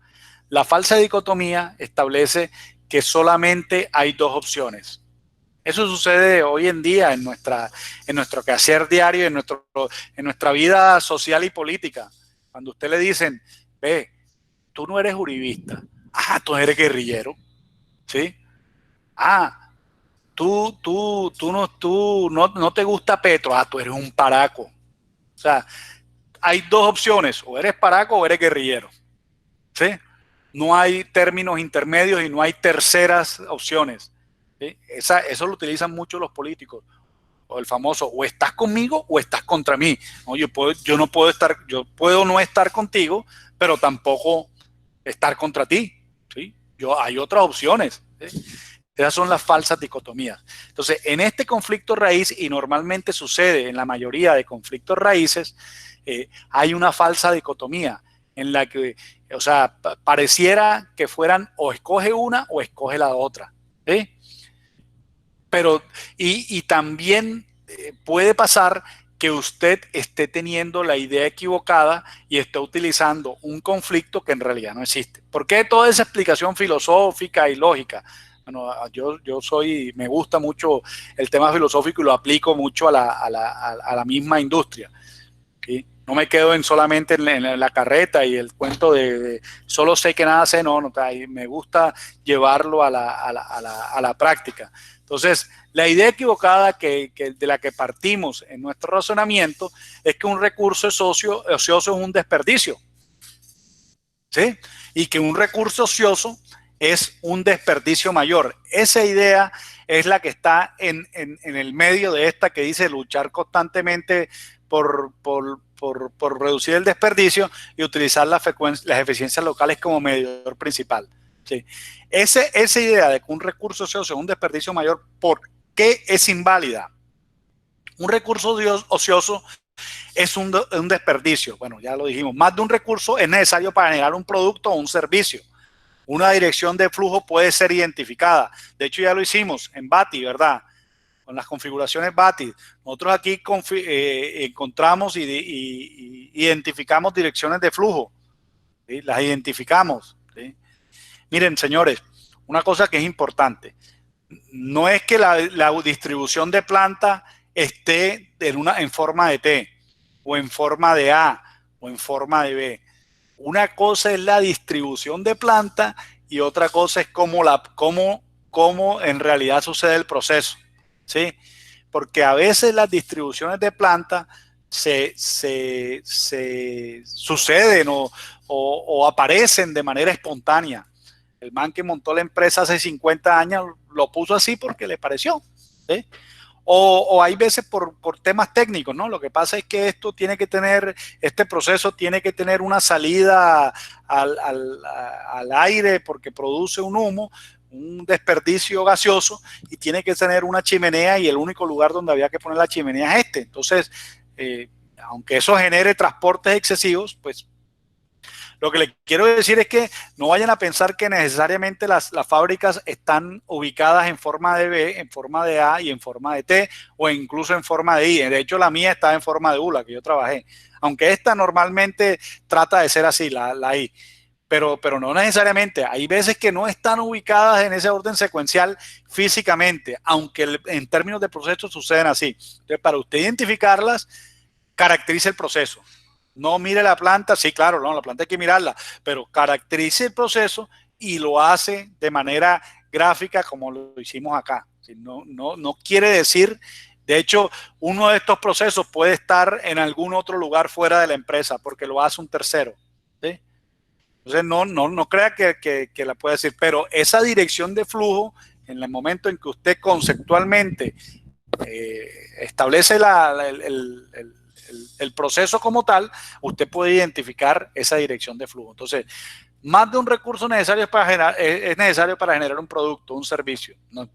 La falsa dicotomía establece que solamente hay dos opciones. Eso sucede hoy en día en nuestro quehacer diario, en nuestra vida social y política. Cuando a usted le dicen, ve, tú no eres uribista, tú eres guerrillero, ¿sí? Ah, tú no te gusta Petro, tú eres un paraco. O sea, hay dos opciones, o eres paraco o eres guerrillero, ¿sí? No hay términos intermedios y no hay terceras opciones, ¿sí? Eso lo utilizan mucho los políticos, o el famoso, o estás conmigo o estás contra mí. No, yo puedo no estar contigo, pero tampoco estar contra ti, ¿sí? Hay otras opciones, ¿sí? Esas son las falsas dicotomías. Entonces, en este conflicto raíz, y normalmente sucede en la mayoría de conflictos raíces, hay una falsa dicotomía en la que, o sea, pareciera que fueran o escoge una o escoge la otra, ¿sí? Pero, y también puede pasar que usted esté teniendo la idea equivocada y esté utilizando un conflicto que en realidad no existe. ¿Por qué toda esa explicación filosófica y lógica? Bueno, me gusta mucho el tema filosófico y lo aplico mucho a la misma industria, ¿sí? No me quedo solamente en la carreta y el cuento de solo sé que nada sé, no, me gusta llevarlo a la práctica. Entonces, la idea equivocada de la que partimos en nuestro razonamiento es que un recurso ocioso es un desperdicio, ¿sí? Y que un recurso ocioso es un desperdicio mayor. Esa idea es la que está en el medio de esta que dice luchar constantemente por reducir el desperdicio y utilizar las eficiencias locales como medidor principal. ¿Sí? Esa idea de que un recurso ocioso es un desperdicio mayor, ¿por qué es inválida? Un recurso ocioso es un desperdicio. Bueno, ya lo dijimos. Más de un recurso es necesario para generar un producto o un servicio. Una dirección de flujo puede ser identificada. De hecho, ya lo hicimos en BATI, ¿verdad? Con las configuraciones BATI. Nosotros aquí encontramos y identificamos direcciones de flujo, ¿sí? Las identificamos, ¿sí? Miren, señores, una cosa que es importante. No es que la distribución de planta esté en forma de T, o en forma de A, o en forma de B. Una cosa es la distribución de planta y otra cosa es cómo en realidad sucede el proceso, ¿sí? Porque a veces las distribuciones de planta suceden o aparecen de manera espontánea. El man que montó la empresa hace 50 años lo puso así porque le pareció, ¿sí? O hay veces por temas técnicos, ¿no? Lo que pasa es que este proceso tiene que tener una salida al aire porque produce un humo, un desperdicio gaseoso, y tiene que tener una chimenea, y el único lugar donde había que poner la chimenea es este. Entonces, aunque eso genere transportes excesivos, pues lo que le quiero decir es que no vayan a pensar que necesariamente las fábricas están ubicadas en forma de B, en forma de A y en forma de T, o incluso en forma de I. De hecho, la mía está en forma de U, la que yo trabajé. Aunque esta normalmente trata de ser así, la I. Pero no necesariamente. Hay veces que no están ubicadas en ese orden secuencial físicamente, aunque en términos de proceso suceden así. Entonces, para usted identificarlas, caracterice el proceso. No mire la planta, sí, claro, no, la planta hay que mirarla, pero caracterice el proceso y lo hace de manera gráfica como lo hicimos acá. No quiere decir, de hecho, uno de estos procesos puede estar en algún otro lugar fuera de la empresa porque lo hace un tercero, ¿sí? Entonces, no crea que la puede decir, pero esa dirección de flujo, en el momento en que usted conceptualmente establece el proceso como tal, usted puede identificar esa dirección de flujo. Entonces, más de un recurso es necesario para generar un producto, un servicio. ¿No?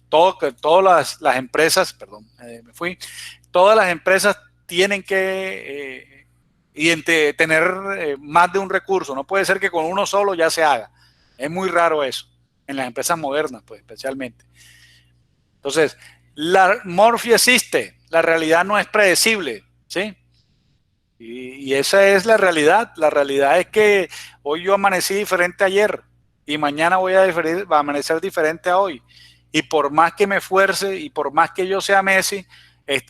Todas las empresas, perdón, todas las empresas tienen que tener más de un recurso. No puede ser que con uno solo ya se haga. Es muy raro eso, en las empresas modernas, pues, especialmente. Entonces, la Murphy existe, la realidad no es predecible, ¿sí? Y esa es la realidad. La realidad es que hoy yo amanecí diferente ayer y mañana voy a amanecer diferente a hoy. Y por más que me esfuerce y por más que yo sea Messi,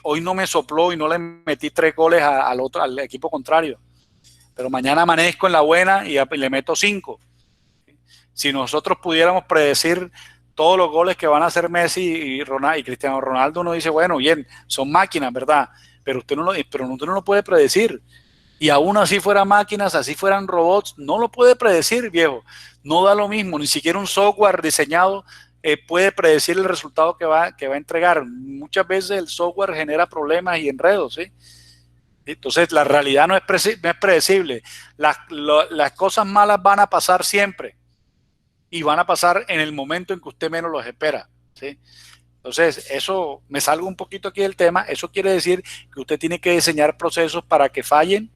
hoy no me sopló y no le metí 3 goles al equipo contrario. Pero mañana amanezco en la buena y le meto 5. Si nosotros pudiéramos predecir todos los goles que van a hacer Messi y Cristiano Ronaldo, uno dice, bueno, bien, son máquinas, ¿verdad? Pero usted no lo puede predecir. Y aún así fueran máquinas, así fueran robots, no lo puede predecir, viejo. No da lo mismo, ni siquiera un software diseñado puede predecir el resultado que va a entregar. Muchas veces el software genera problemas y enredos, ¿sí? Entonces la realidad no es predecible. Las cosas malas van a pasar siempre y van a pasar en el momento en que usted menos los espera, ¿sí? Entonces, eso, me salgo un poquito aquí del tema, eso quiere decir que usted tiene que diseñar procesos para que fallen.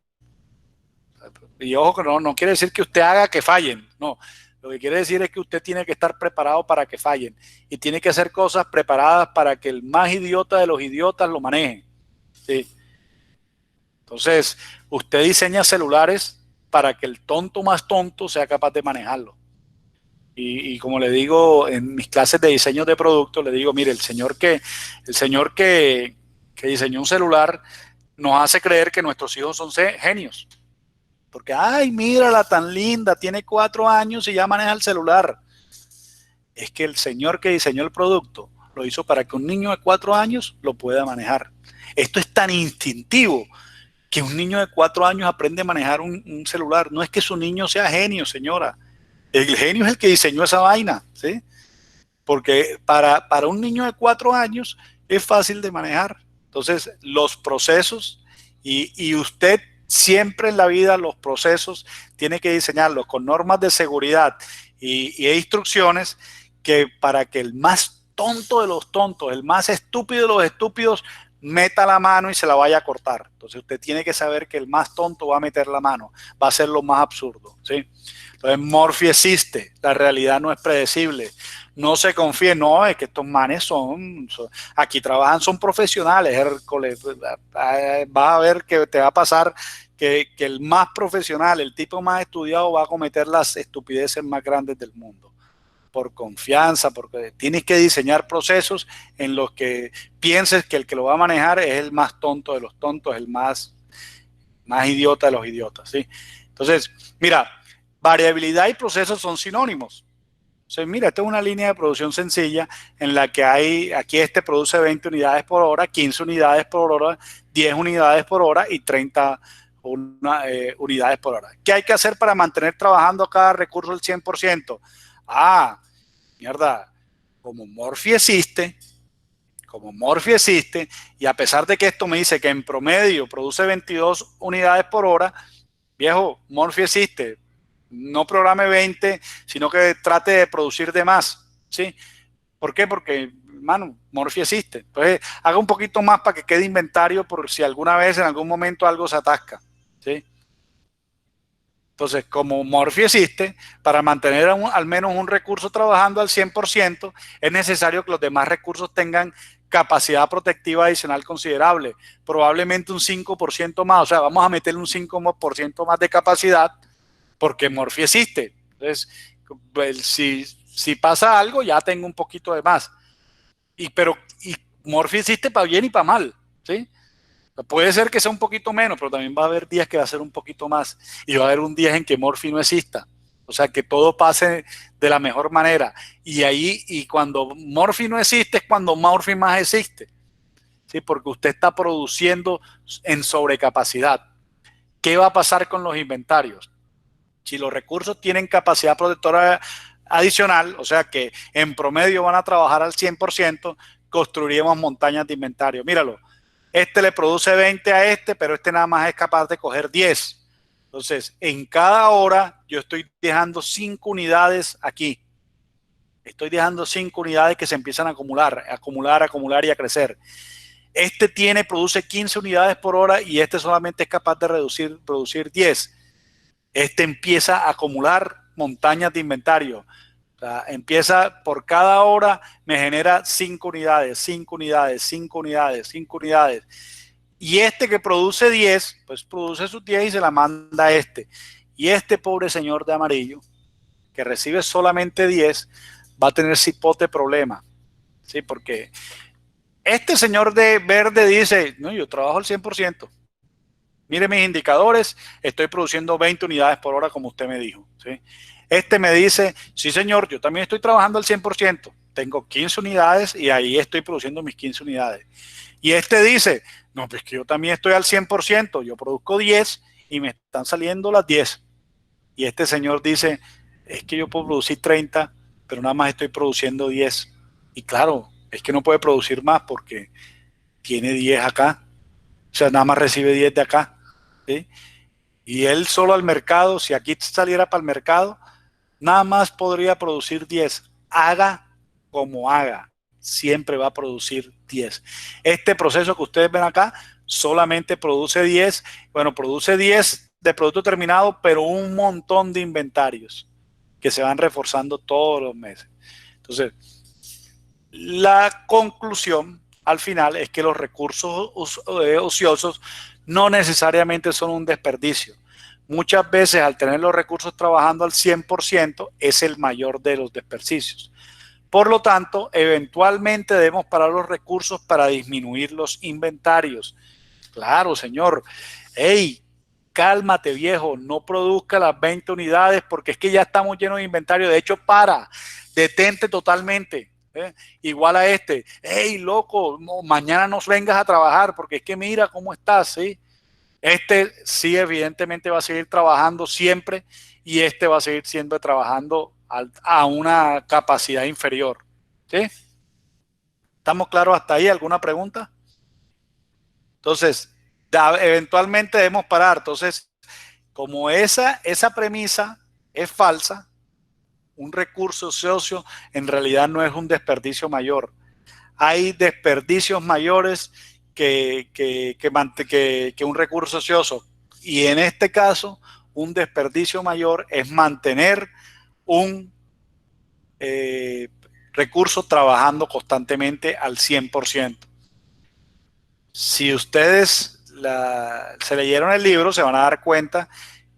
Y ojo, que no quiere decir que usted haga que fallen, no. Lo que quiere decir es que usted tiene que estar preparado para que fallen y tiene que hacer cosas preparadas para que el más idiota de los idiotas lo maneje, ¿sí? Entonces, usted diseña celulares para que el tonto más tonto sea capaz de manejarlo. Y como le digo en mis clases de diseño de productos, le digo, mire, el señor que diseñó un celular nos hace creer que nuestros hijos son genios. Porque, ay, mírala tan linda, tiene 4 años y ya maneja el celular. Es que el señor que diseñó el producto lo hizo para que un niño de 4 años lo pueda manejar. Esto es tan instintivo que un niño de 4 años aprende a manejar un celular. No es que su niño sea genio, señora. El genio es el que diseñó esa vaina, ¿sí? Porque para un niño de 4 años es fácil de manejar. Entonces, los procesos y usted siempre en la vida los procesos tiene que diseñarlos con normas de seguridad y instrucciones que para que el más tonto de los tontos, el más estúpido de los estúpidos, meta la mano y se la vaya a cortar. Entonces usted tiene que saber que el más tonto va a meter la mano, va a ser lo más absurdo, ¿sí? Entonces Murphy existe, la realidad no es predecible. No se confíe, no, es que estos manes son aquí trabajan, son profesionales, Hércules. Vas a ver que te va a pasar que el más profesional, el tipo más estudiado va a cometer las estupideces más grandes del mundo. Por confianza, porque tienes que diseñar procesos en los que pienses que el que lo va a manejar es el más tonto de los tontos, el más idiota de los idiotas, ¿sí? Entonces, mira, variabilidad y procesos son sinónimos. Entonces, mira, esta es una línea de producción sencilla en la que aquí este produce 20 unidades por hora, 15 unidades por hora, 10 unidades por hora y 30 unidades por hora. ¿Qué hay que hacer para mantener trabajando cada recurso al 100%? Ah, mierda, como Murphy existe, y a pesar de que esto me dice que en promedio produce 22 unidades por hora, viejo, Murphy existe. No programe 20, sino que trate de producir de más, ¿sí? ¿Por qué? Porque, mano, Murphy existe. Entonces, haga un poquito más para que quede inventario por si alguna vez, en algún momento, algo se atasca, ¿sí? Entonces, como Murphy existe, para mantener al menos un recurso trabajando al 100%, es necesario que los demás recursos tengan capacidad protectiva adicional considerable, probablemente un 5% más, o sea, vamos a meterle un 5% más de capacidad porque Murphy existe. Entonces, pues, si pasa algo, ya tengo un poquito de más. Y Murphy existe para bien y para mal, ¿sí? Puede ser que sea un poquito menos, pero también va a haber días que va a ser un poquito más. Y va a haber un día en que Murphy no exista. O sea, que todo pase de la mejor manera. Y cuando Murphy no existe, es cuando Murphy más existe, ¿sí? Porque usted está produciendo en sobrecapacidad. ¿Qué va a pasar con los inventarios? Si los recursos tienen capacidad protectora adicional, o sea que en promedio van a trabajar al 100%, construiríamos montañas de inventario. Míralo, este le produce 20 a este, pero este nada más es capaz de coger 10. Entonces, en cada hora yo estoy dejando 5 unidades aquí. Estoy dejando 5 unidades que se empiezan a acumular y a crecer. Este produce 15 unidades por hora y este solamente es capaz de producir 10. Este empieza a acumular montañas de inventario. O sea, empieza por cada hora, me genera 5 unidades, 5 unidades, 5 unidades, 5 unidades. Y este que produce 10, pues produce sus 10 y se la manda a este. Y este pobre señor de amarillo, que recibe solamente 10, va a tener cipote problema. ¿Sí? Porque este señor de verde dice, no, yo trabajo al 100%. Mire mis indicadores, estoy produciendo 20 unidades por hora como usted me dijo. ¿Sí? Este me dice, sí señor, yo también estoy trabajando al 100%. Tengo 15 unidades y ahí estoy produciendo mis 15 unidades. Y este dice, no, pues que yo también estoy al 100%, yo produzco 10 y me están saliendo las 10. Y este señor dice, es que yo puedo producir 30, pero nada más estoy produciendo 10. Y claro, es que no puede producir más porque tiene 10 acá. O sea, nada más recibe 10 de acá. ¿Sí? Y él solo al mercado, si aquí saliera para el mercado, nada más podría producir 10. Haga como haga, siempre va a producir 10. Este proceso que ustedes ven acá solamente produce 10. Bueno, produce 10 de producto terminado, pero un montón de inventarios que se van reforzando todos los meses. Entonces, la conclusión al final es que los recursos ociosos no necesariamente son un desperdicio. Muchas veces al tener los recursos trabajando al 100% es el mayor de los desperdicios. Por lo tanto, eventualmente debemos parar los recursos para disminuir los inventarios. Claro, señor. Hey, cálmate, viejo, no produzca las 20 unidades porque es que ya estamos llenos de inventario. De hecho, detente totalmente. Igual a este, hey, loco, no, mañana no vengas a trabajar porque es que mira cómo estás, ¿sí? Este sí, evidentemente va a seguir trabajando siempre y este va a seguir siendo trabajando a una capacidad inferior. ¿Sí? ¿Estamos claros hasta ahí? ¿Alguna pregunta? Entonces, eventualmente debemos parar. Entonces, como esa premisa es falsa, un recurso ocioso en realidad no es un desperdicio mayor. Hay desperdicios mayores que un recurso ocioso. Y en este caso, un desperdicio mayor es mantener un recurso trabajando constantemente al 100%. Si ustedes se leyeron el libro, se van a dar cuenta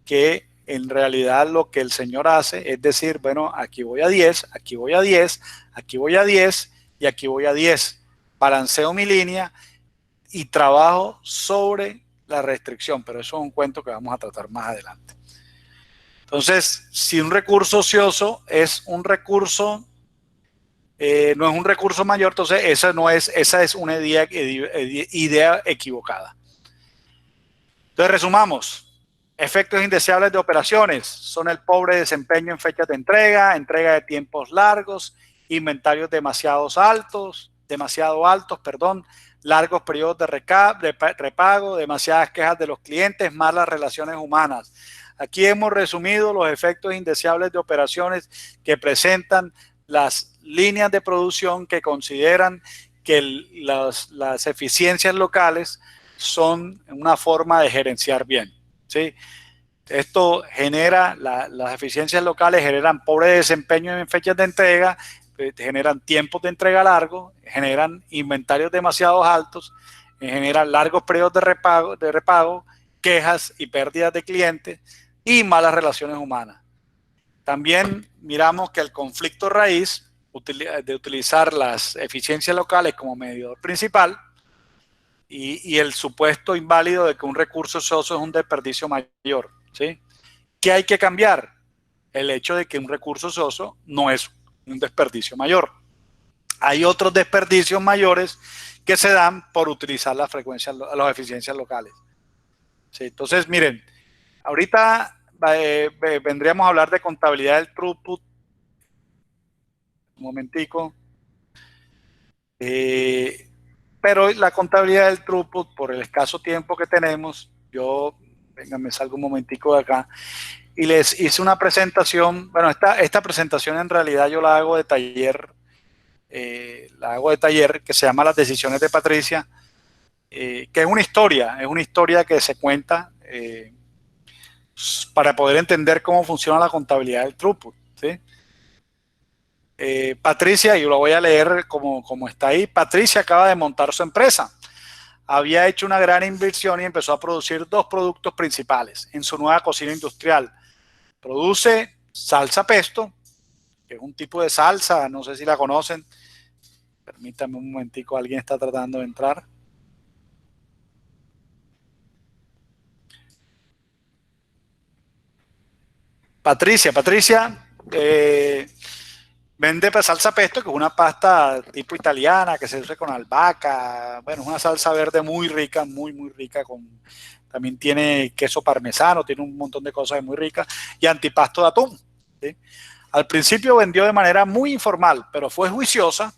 que en realidad lo que el señor hace es decir, bueno, aquí voy a 10, aquí voy a 10, aquí voy a 10 y aquí voy a 10. Balanceo mi línea y trabajo sobre la restricción, pero eso es un cuento que vamos a tratar más adelante. Entonces, si un recurso ocioso es un recurso, no es un recurso mayor, entonces esa es una idea equivocada. Entonces, resumamos. Efectos indeseables de operaciones son el pobre desempeño en fechas de entrega de tiempos largos, inventarios demasiado altos, largos periodos de repago, demasiadas quejas de los clientes, malas relaciones humanas. Aquí hemos resumido los efectos indeseables de operaciones que presentan las líneas de producción que consideran que las eficiencias locales son una forma de gerenciar bien. ¿Sí? Esto genera, las eficiencias locales generan pobre desempeño en fechas de entrega, generan tiempos de entrega largos, generan inventarios demasiado altos, generan largos periodos de repago, quejas y pérdidas de clientes y malas relaciones humanas. También miramos que el conflicto raíz de utilizar las eficiencias locales como medidor principal y el supuesto inválido de que un recurso ocioso es un desperdicio mayor. ¿Sí? ¿Qué hay que cambiar? El hecho de que un recurso ocioso no es un desperdicio mayor. Hay otros desperdicios mayores que se dan por utilizar las eficiencias locales. ¿Sí? Entonces, miren, ahorita vendríamos a hablar de contabilidad del throughput. Un momentico. Pero la contabilidad del throughput, por el escaso tiempo que tenemos, me salgo un momentico de acá, y les hice una presentación. Bueno, esta presentación en realidad yo la hago de taller, que se llama Las decisiones de Patricia, que es una historia que se cuenta para poder entender cómo funciona la contabilidad del throughput. ¿Sí? Patricia, y lo voy a leer como está ahí. Patricia acaba de montar su empresa. había hecho una gran inversión y empezó a producir dos productos principales en su nueva cocina industrial. Produce salsa pesto, que es un tipo de salsa, no sé si la conocen. Permítame un momentico, alguien está tratando de entrar. Patricia, vende salsa pesto, que es una pasta tipo italiana que se usa con albahaca. Bueno, es una salsa verde muy rica, muy rica. También tiene queso parmesano, tiene un montón de cosas muy ricas. Y antipasto de atún, ¿sí? Al principio vendió de manera muy informal, pero fue juiciosa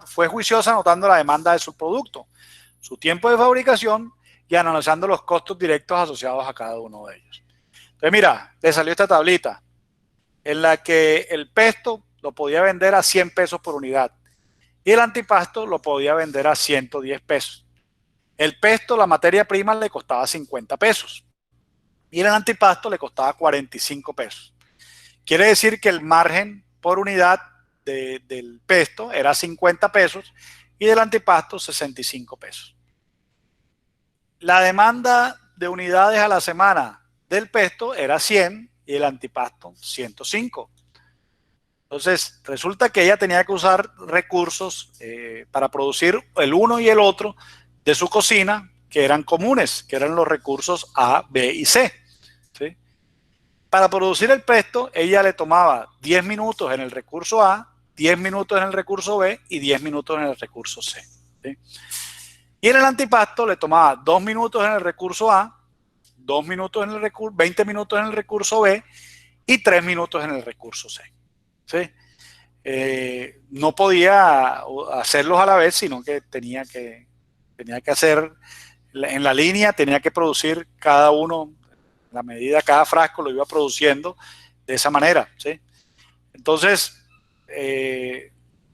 fue juiciosa anotando la demanda de su producto, su tiempo de fabricación y analizando los costos directos asociados a cada uno de ellos. Entonces, mira, le salió esta tablita en la que el pesto lo podía vender a 100 pesos por unidad y el antipasto lo podía vender a 110 pesos. El pesto, la materia prima, le costaba 50 pesos y el antipasto le costaba 45 pesos. Quiere decir que el margen por unidad del pesto era 50 pesos y del antipasto 65 pesos. La demanda de unidades a la semana del pesto era 100 y el antipasto 105. Entonces, resulta que ella tenía que usar recursos para producir el uno y el otro de su cocina, que eran comunes, que eran los recursos A, B y C. ¿Sí? Para producir el pesto, ella le tomaba 10 minutos en el recurso A, 10 minutos en el recurso B y 10 minutos en el recurso C. ¿Sí? Y en el antipasto le tomaba 2 minutos en el recurso A, 2 minutos en el recurso, 20 minutos en el recurso B y 3 minutos en el recurso C. ¿Sí? No podía hacerlos a la vez, sino que tenía que hacer en la línea, tenía que producir cada uno, la medida, cada frasco lo iba produciendo de esa manera. ¿Sí? Entonces,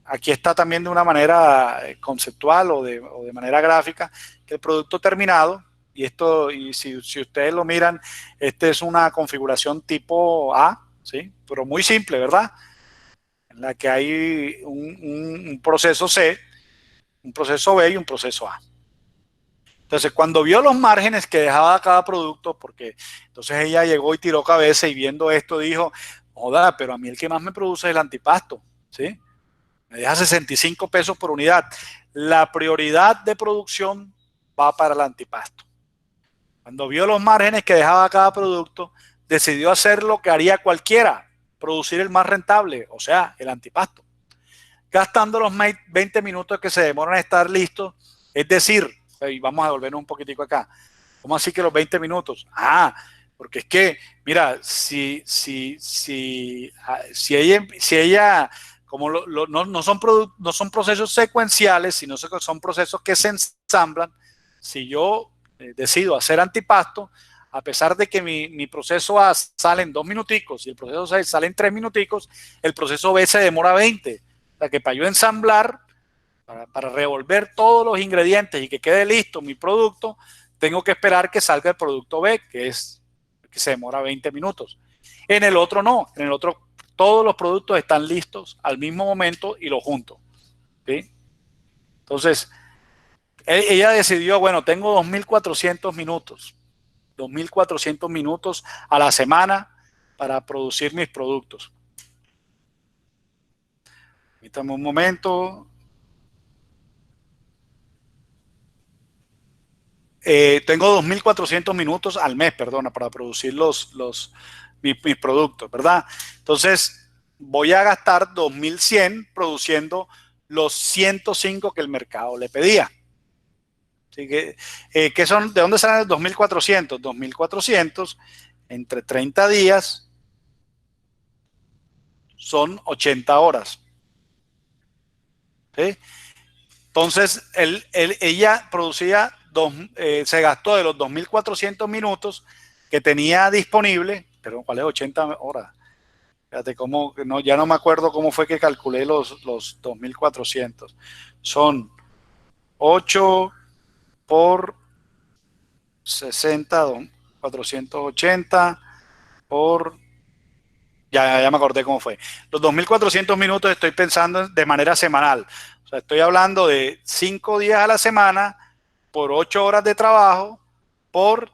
aquí está también de una manera conceptual o de manera gráfica que el producto terminado, y si ustedes lo miran, esta es una configuración tipo A, ¿sí? Pero muy simple, ¿verdad? En la que hay un proceso C, un proceso B y un proceso A. Entonces, cuando vio los márgenes que dejaba cada producto, porque entonces ella llegó y tiró cabeza y viendo esto dijo, joda, pero a mí el que más me produce es el antipasto, ¿sí? Me deja 65 pesos por unidad. La prioridad de producción va para el antipasto. Cuando vio los márgenes que dejaba cada producto, decidió hacer lo que haría cualquiera, producir el más rentable, o sea, el antipasto, gastando los 20 minutos que se demoran en estar listos. Es decir, y vamos a volvernos un poquitico acá, ¿cómo así que los 20 minutos? Porque es que, mira, si ella como no son procesos secuenciales, sino son procesos que se ensamblan, si yo decido hacer antipasto, a pesar de que mi proceso A sale en 2 minuticos y el proceso C sale en 3 minuticos, el proceso B se demora 20. O sea que para yo ensamblar, para revolver todos los ingredientes y que quede listo mi producto, tengo que esperar que salga el producto B, que se demora 20 minutos. En el otro no, en el otro todos los productos están listos al mismo momento y los junto. ¿Sí? Entonces, ella decidió, bueno, tengo 2.400 minutos. 2.400 minutos a la semana para producir mis productos. Permítame un momento. Tengo 2.400 minutos al mes, perdona, para producir mis productos, ¿verdad? Entonces, voy a gastar 2.100 produciendo los 105 que el mercado le pedía. Así que, ¿qué son? ¿De dónde salen los 2.400? 2.400 entre 30 días son 80 horas. ¿Sí? Entonces, ella producía, se gastó de los 2.400 minutos que tenía disponible, pero ¿cuál es 80 horas? Fíjate cómo, no, ya no me acuerdo cómo fue que calculé los 2.400. Son 8 por 60, 480 por... Ya me acordé cómo fue. Los 2.400 minutos estoy pensando de manera semanal. O sea, estoy hablando de 5 días a la semana por 8 horas de trabajo por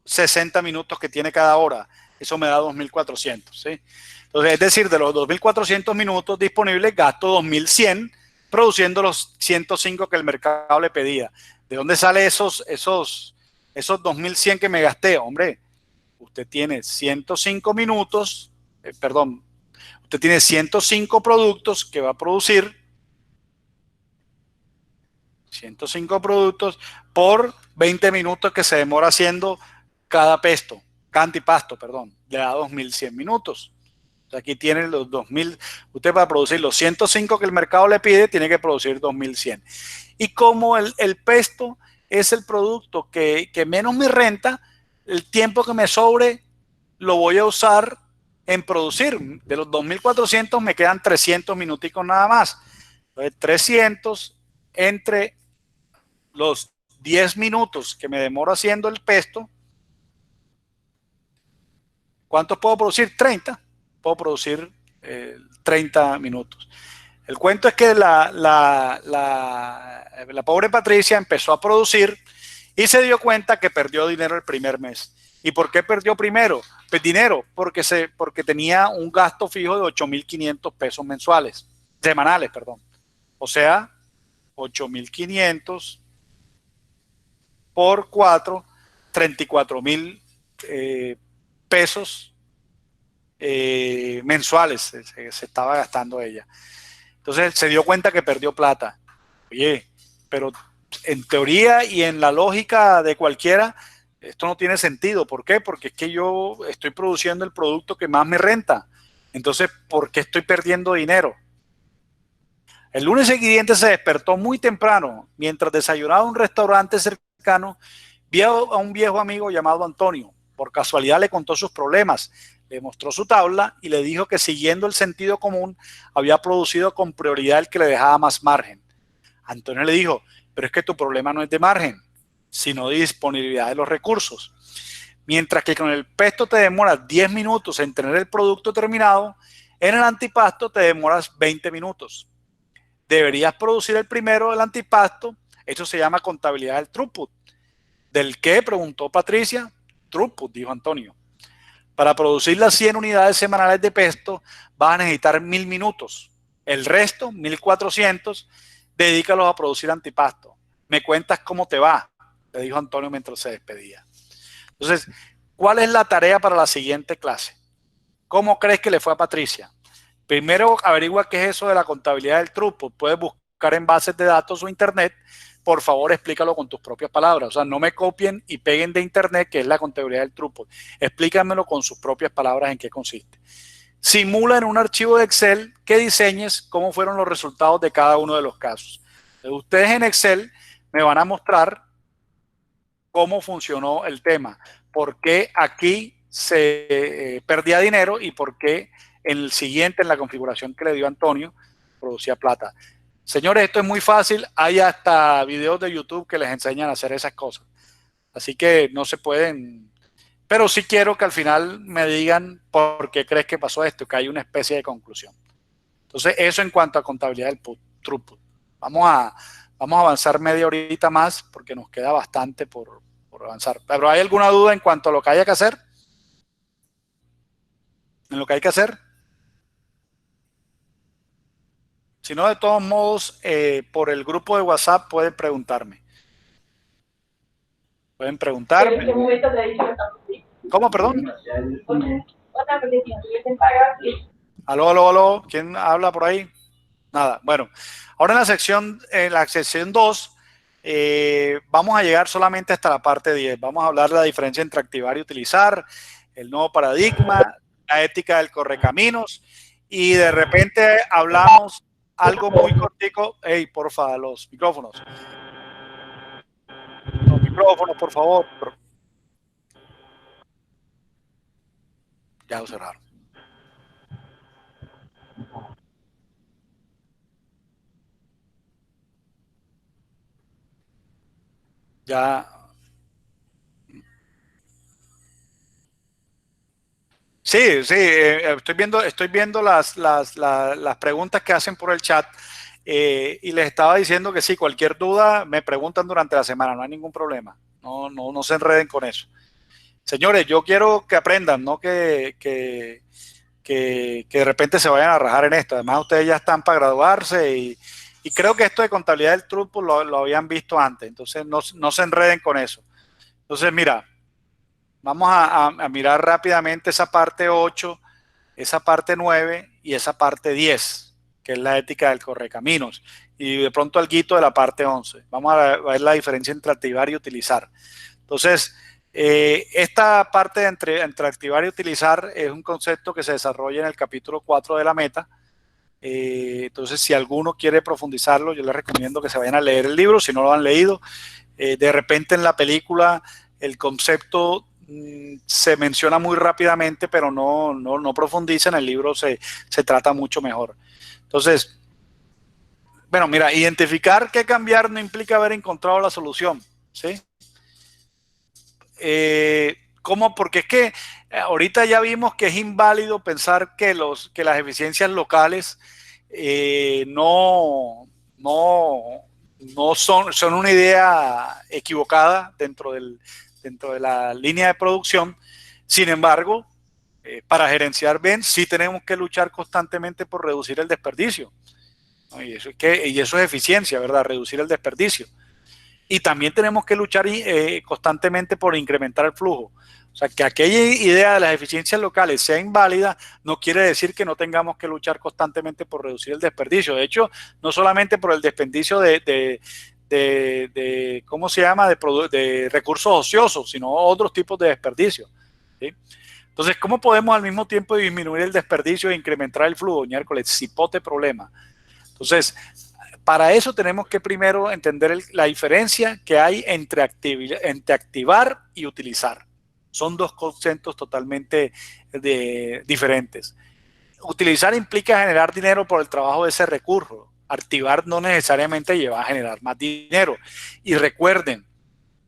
60 minutos que tiene cada hora. Eso me da 2.400, ¿sí? Entonces, es decir, de los 2.400 minutos disponibles, gasto 2.100 produciendo los 105 que el mercado le pedía. ¿De dónde sale esos 2.100 que me gasté? Hombre, usted tiene 105 minutos, perdón, usted tiene 105 productos que va a producir 105 productos por 20 minutos que se demora haciendo cada antipasto, perdón, le da 2.100 minutos. O sea, aquí tienen los 2.000, usted para producir los 105 que el mercado le pide, tiene que producir 2.100. Y como el pesto es el producto que menos me renta, el tiempo que me sobre lo voy a usar en producir. De los 2.400 me quedan 300 minuticos nada más. Entonces, 300 entre los 10 minutos que me demoro haciendo el pesto, ¿cuántos puedo producir? 30. Puedo producir 30 minutos. El cuento es que la pobre Patricia empezó a producir y se dio cuenta que perdió dinero el primer mes. ¿Y por qué perdió dinero? Porque tenía un gasto fijo de 8.500 pesos semanales, perdón. O sea, 8.500 por 4, 34.000 pesos mensuales se estaba gastando ella. Entonces se dio cuenta que perdió plata. Oye, pero en teoría y en la lógica de cualquiera, esto no tiene sentido. ¿Por qué? Porque es que yo estoy produciendo el producto que más me renta. Entonces, ¿por qué estoy perdiendo dinero? El lunes siguiente se despertó muy temprano. Mientras desayunaba en un restaurante cercano, vio a un viejo amigo llamado Antonio. Por casualidad le contó sus problemas, le mostró su tabla y le dijo que siguiendo el sentido común había producido con prioridad el que le dejaba más margen. Antonio le dijo, pero es que tu problema no es de margen, sino de disponibilidad de los recursos. Mientras que con el pesto te demoras 10 minutos en tener el producto terminado, en el antipasto te demoras 20 minutos. Deberías producir el primero del antipasto, eso se llama contabilidad del throughput. ¿Del qué? Preguntó Patricia. Throughput, dijo Antonio. Para producir las 100 unidades semanales de pesto vas a necesitar 1.000 minutos. El resto, 1.400, dedícalos a producir antipasto. Me cuentas cómo te va, le dijo Antonio mientras se despedía. Entonces, ¿cuál es la tarea para la siguiente clase? ¿Cómo crees que le fue a Patricia? Primero, averigua qué es eso de la contabilidad del throughput. Puedes buscar en bases de datos o internet. Por favor, explícalo con tus propias palabras. O sea, no me copien y peguen de internet qué es la contabilidad del throughput. Explícamelo con sus propias palabras en qué consiste. Simula en un archivo de Excel que diseñes cómo fueron los resultados de cada uno de los casos. Ustedes en Excel me van a mostrar cómo funcionó el tema, por qué aquí se perdía dinero y por qué en el siguiente, en la configuración que le dio Antonio, producía plata. Señores, esto es muy fácil. Hay hasta videos de YouTube que les enseñan a hacer esas cosas. Así que no se pueden... Pero sí quiero que al final me digan por qué crees que pasó esto, que hay una especie de conclusión. Entonces, eso en cuanto a contabilidad del throughput. Vamos a avanzar media horita más porque nos queda bastante por avanzar. ¿Pero hay alguna duda en cuanto a lo que haya que hacer? ¿En lo que hay que hacer? Si no, de todos modos, por el grupo de WhatsApp pueden preguntarme. Pueden preguntarme. ¿En qué momento te he dicho que estamos así? ¿Cómo, perdón? Otra, porque si no tuviesen pagado, sí. Aló. ¿Quién habla por ahí? Nada. Bueno, ahora en la sección 2, vamos a llegar solamente hasta la parte 10. Vamos a hablar de la diferencia entre activar y utilizar, el nuevo paradigma, la ética del correcaminos, y de repente hablamos algo muy cortico. Hey, porfa, los micrófonos. Los micrófonos, por favor. Ya lo cerraron. Ya. Sí, estoy viendo las preguntas que hacen por el chat y les estaba diciendo que sí, cualquier duda me preguntan durante la semana, no hay ningún problema. No se enreden con eso. Señores, yo quiero que aprendan, no que de repente se vayan a rajar en esto. Además, ustedes ya están para graduarse y creo que esto de contabilidad del truco lo habían visto antes. Entonces, no se enreden con eso. Entonces, mira, vamos a mirar rápidamente esa parte 8, esa parte 9 y esa parte 10, que es la ética del correcaminos. Y de pronto alguito de la parte 11. Vamos a ver la diferencia entre activar y utilizar. Entonces, esta parte de entre activar y utilizar es un concepto que se desarrolla en el capítulo 4 de la meta. Entonces, si alguno quiere profundizarlo, yo les recomiendo que se vayan a leer el libro, si no lo han leído. De repente en la película el concepto se menciona muy rápidamente, pero no profundiza. En el libro se trata mucho mejor. Entonces, bueno, mira, identificar qué cambiar no implica haber encontrado la solución, ¿sí? ¿Cómo? Porque es que ahorita ya vimos que es inválido pensar que las eficiencias locales no son una idea equivocada dentro de la línea de producción. Sin embargo, para gerenciar bien, sí tenemos que luchar constantemente por reducir el desperdicio, ¿no? Y eso es eficiencia, ¿verdad? Reducir el desperdicio. Y también tenemos que luchar constantemente por incrementar el flujo. O sea, que aquella idea de las eficiencias locales sea inválida no quiere decir que no tengamos que luchar constantemente por reducir el desperdicio. De hecho, no solamente por el desperdicio de ¿cómo se llama?, de recursos ociosos, sino otros tipos de desperdicio, ¿sí? Entonces, ¿cómo podemos al mismo tiempo disminuir el desperdicio e incrementar el flujo? Miércoles, cipote problema. Entonces, para eso tenemos que primero entender la diferencia que hay entre activar y utilizar. Son dos conceptos totalmente diferentes. Utilizar implica generar dinero por el trabajo de ese recurso. Activar no necesariamente lleva a generar más dinero. Y recuerden,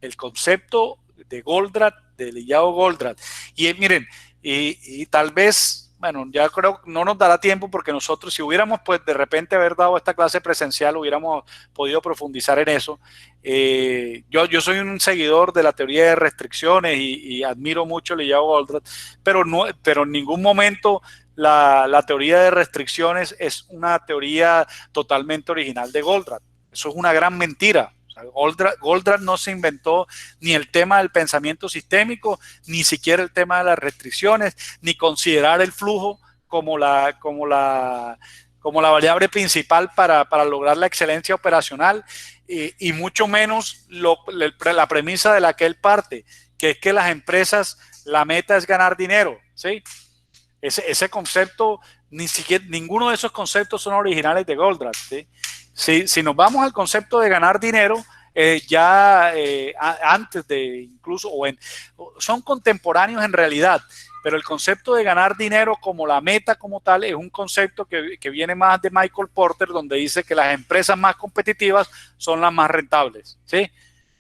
el concepto de Goldratt, de Liao Goldratt. Y miren, y tal vez, bueno, ya creo que no nos dará tiempo porque nosotros, si hubiéramos pues de repente haber dado esta clase presencial, hubiéramos podido profundizar en eso. Yo soy un seguidor de la teoría de restricciones y admiro mucho a Liao Goldratt, pero en ningún momento la teoría de restricciones es una teoría totalmente original de Goldratt. Eso es una gran mentira. Goldratt no se inventó ni el tema del pensamiento sistémico, ni siquiera el tema de las restricciones, ni considerar el flujo como la variable principal para lograr la excelencia operacional, y mucho menos la premisa de la que él parte, que es que las empresas, la meta es ganar dinero, ¿sí? Ese concepto, ninguno de esos conceptos son originales de Goldratt, ¿sí? Si nos vamos al concepto de ganar dinero, antes de incluso, son contemporáneos en realidad, pero el concepto de ganar dinero como la meta como tal es un concepto que viene más de Michael Porter, donde dice que las empresas más competitivas son las más rentables, ¿sí?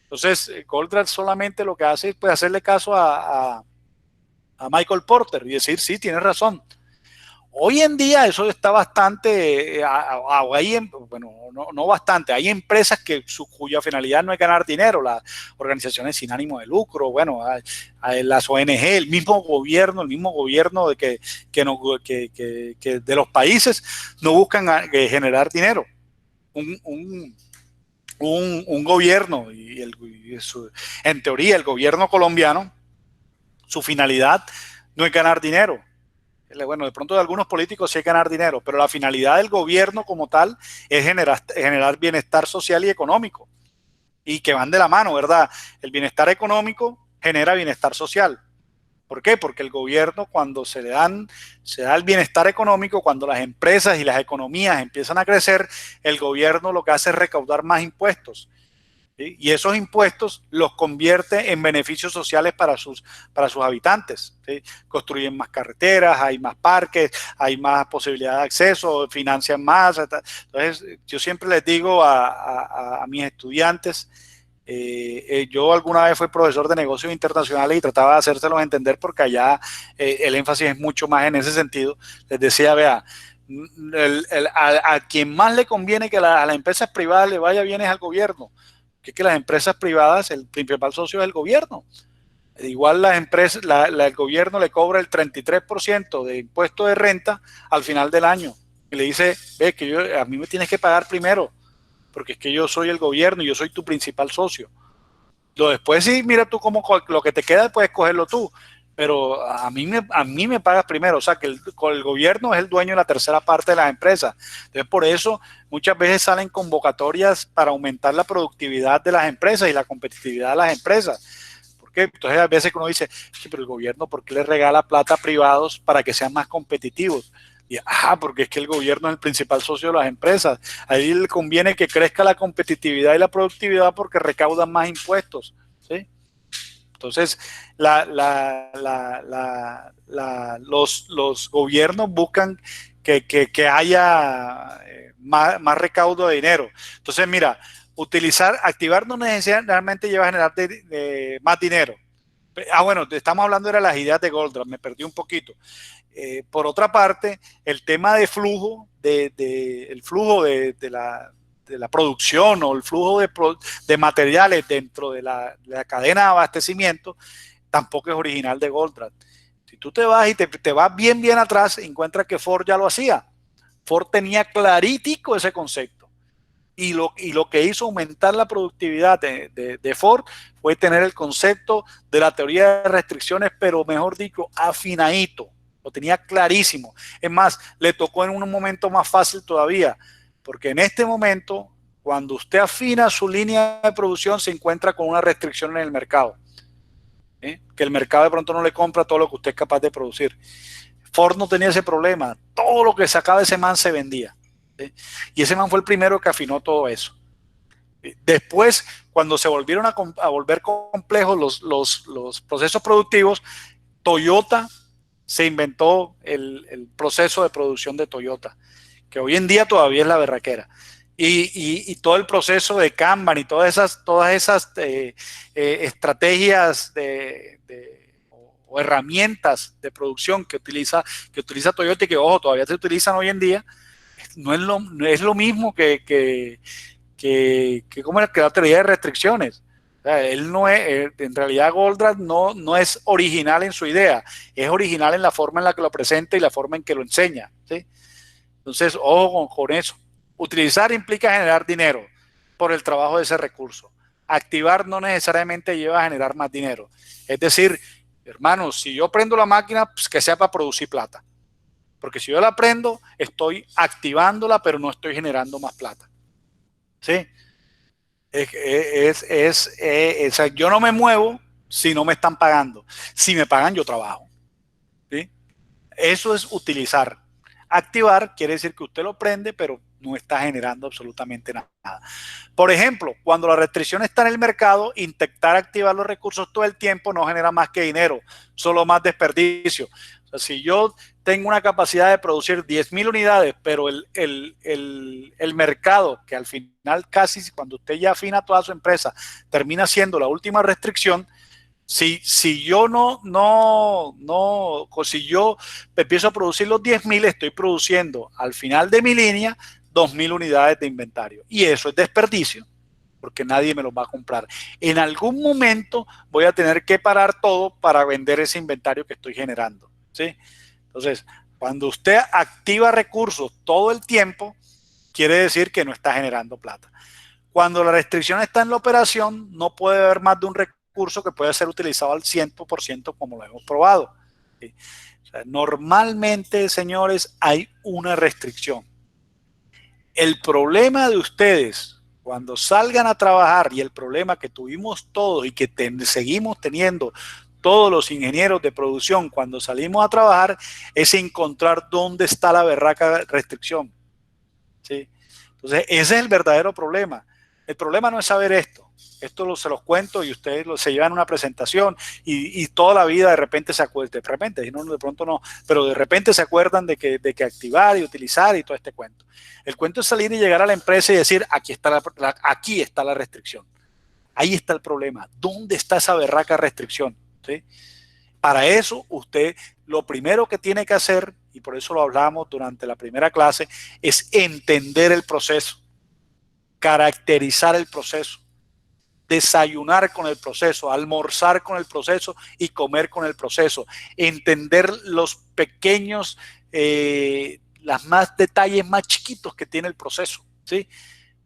Entonces, Goldratt solamente lo que hace es pues, hacerle caso a Michael Porter y decir, sí, tienes razón. Hoy en día eso está bastante, bueno, no bastante, hay empresas cuya finalidad no es ganar dinero, las organizaciones sin ánimo de lucro, bueno, las ONG, el mismo gobierno de de los países no buscan generar dinero. Un gobierno, en teoría el gobierno colombiano, su finalidad no es ganar dinero. Bueno, de pronto de algunos políticos sí es ganar dinero, pero la finalidad del gobierno como tal es generar bienestar social y económico, y que van de la mano, ¿verdad? El bienestar económico genera bienestar social. ¿Por qué? Porque el gobierno, cuando se da el bienestar económico, cuando las empresas y las economías empiezan a crecer, el gobierno lo que hace es recaudar más impuestos, ¿sí? Y esos impuestos los convierte en beneficios sociales para sus habitantes, ¿sí? Construyen más carreteras, hay más parques, hay más posibilidad de acceso, financian más. Entonces, yo siempre les digo a mis estudiantes, yo alguna vez fui profesor de negocios internacionales y trataba de hacérselos entender porque allá el énfasis es mucho más en ese sentido. Les decía, vea, a quien más le conviene que a las empresas privadas le vaya bien es al gobierno, que es que las empresas privadas, el principal socio es el gobierno. Igual las empresas, el gobierno le cobra el 33% de impuesto de renta al final del año. Y le dice, ve que a mí me tienes que pagar primero, porque es que yo soy el gobierno y yo soy tu principal socio. Lo después sí, mira tú cómo lo que te queda puedes cogerlo tú, pero a mí me pagas primero. O sea que el gobierno es el dueño de la tercera parte de las empresas. Entonces por eso muchas veces salen convocatorias para aumentar la productividad de las empresas y la competitividad de las empresas. Entonces a veces uno dice, sí, pero el gobierno, ¿por qué le regala plata a privados para que sean más competitivos? Y, porque es que el gobierno es el principal socio de las empresas. Ahí le conviene que crezca la competitividad y la productividad porque recaudan más impuestos, ¿sí? Entonces, los gobiernos buscan que haya más recaudo de dinero. Entonces, mira, activar no necesariamente lleva a generar más dinero. Bueno, estamos hablando de las ideas de Goldratt, me perdí un poquito. Por otra parte, el tema de flujo, el flujo de la producción o el flujo de materiales dentro de la cadena de abastecimiento tampoco es original de Goldratt. Si tú te vas y te vas bien atrás, encuentras que Ford ya lo hacía. Ford tenía clarítico ese concepto. Y lo que hizo aumentar la productividad de Ford fue tener el concepto de la teoría de restricciones, pero mejor dicho, afinadito. Lo tenía clarísimo. Es más, le tocó en un momento más fácil todavía, porque en este momento, cuando usted afina su línea de producción, se encuentra con una restricción en el mercado. Que el mercado de pronto no le compra todo lo que usted es capaz de producir. Ford no tenía ese problema. Todo lo que sacaba ese man se vendía. Y ese man fue el primero que afinó todo eso. Después, cuando se volvieron a volver complejos los procesos productivos, Toyota se inventó el proceso de producción de Toyota, que hoy en día todavía es la berraquera. Y todo el proceso de Kanban y todas esas estrategias o herramientas de producción que utiliza Toyota y que, ojo, todavía se utilizan hoy en día, no es lo mismo que como la teoría de restricciones. O sea, él no es, en realidad Goldratt no es original en su idea, es original en la forma en la que lo presenta y la forma en que lo enseña, ¿sí? Entonces, ojo con eso. Utilizar implica generar dinero por el trabajo de ese recurso. Activar no necesariamente lleva a generar más dinero. Es decir, hermanos, si yo prendo la máquina, pues que sea para producir plata. Porque si yo la prendo, estoy activándola, pero no estoy generando más plata. ¿Sí? Yo no me muevo si no me están pagando. Si me pagan, yo trabajo. ¿Sí? Eso es utilizar. Activar quiere decir que usted lo prende, pero no está generando absolutamente nada. Por ejemplo, cuando la restricción está en el mercado, intentar activar los recursos todo el tiempo no genera más que dinero, solo más desperdicio. O sea, si yo tengo una capacidad de producir 10,000 unidades, pero el mercado, que al final casi cuando usted ya afina toda su empresa, termina siendo la última restricción. Si yo si yo empiezo a producir los 10,000, estoy produciendo al final de mi línea 2,000 unidades de inventario. Y eso es desperdicio, porque nadie me los va a comprar. En algún momento voy a tener que parar todo para vender ese inventario que estoy generando, ¿sí? Entonces, cuando usted activa recursos todo el tiempo, quiere decir que no está generando plata. Cuando la restricción está en la operación, no puede haber más de un recurso que pueda ser utilizado al 100% como lo hemos probado. ¿Sí? O sea, normalmente, señores, hay una restricción. El problema de ustedes cuando salgan a trabajar y el problema que tuvimos todos y que seguimos teniendo todos los ingenieros de producción cuando salimos a trabajar es encontrar dónde está la berraca restricción. ¿Sí? Entonces, ese es el verdadero problema. El problema no es saber esto. Esto se los cuento y ustedes se llevan una presentación y toda la vida de repente se acuerdan, de pronto no, pero de repente se acuerdan de que activar y utilizar y todo este cuento. El cuento es salir y llegar a la empresa y decir, aquí está la restricción. Ahí está el problema. ¿Dónde está esa berraca restricción? ¿Sí? Para eso, usted lo primero que tiene que hacer, y por eso lo hablamos durante la primera clase, es entender el proceso, caracterizar el proceso, desayunar con el proceso, almorzar con el proceso y comer con el proceso, entender los pequeños, los más detalles más chiquitos que tiene el proceso, ¿sí?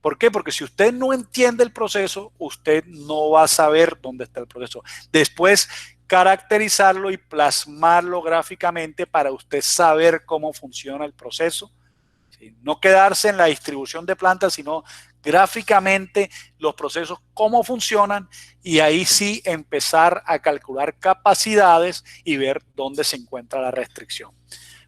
¿Por qué? Porque si usted no entiende el proceso, usted no va a saber dónde está el proceso. Después, caracterizarlo y plasmarlo gráficamente para usted saber cómo funciona el proceso. ¿Sí? No quedarse en la distribución de plantas, sino gráficamente los procesos, cómo funcionan, y ahí sí empezar a calcular capacidades y ver dónde se encuentra la restricción.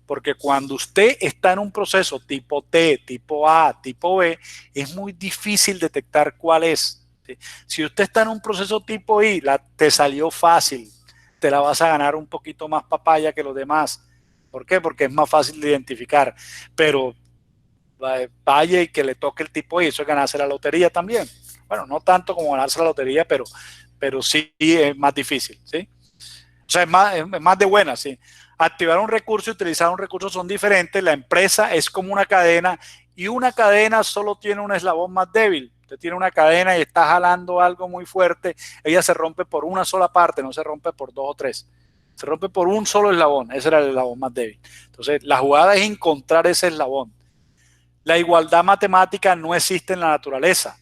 Porque cuando usted está en un proceso tipo T, tipo A, tipo B, es muy difícil detectar cuál es. ¿Sí? Si usted está en un proceso tipo I, te salió fácil, te la vas a ganar un poquito más papaya que los demás. ¿Por qué? Porque es más fácil de identificar. Pero vaya y que le toque el tipo I, eso es ganarse la lotería también. Bueno, no tanto como ganarse la lotería, pero sí es más difícil, ¿sí? O sea, es más de buena, sí. Activar un recurso y utilizar un recurso son diferentes. La empresa es como una cadena y una cadena solo tiene un eslabón más débil. Usted tiene una cadena y está jalando algo muy fuerte, ella se rompe por una sola parte, no se rompe por dos o tres. Se rompe por un solo eslabón, ese era el eslabón más débil. Entonces, la jugada es encontrar ese eslabón. La igualdad matemática no existe en la naturaleza.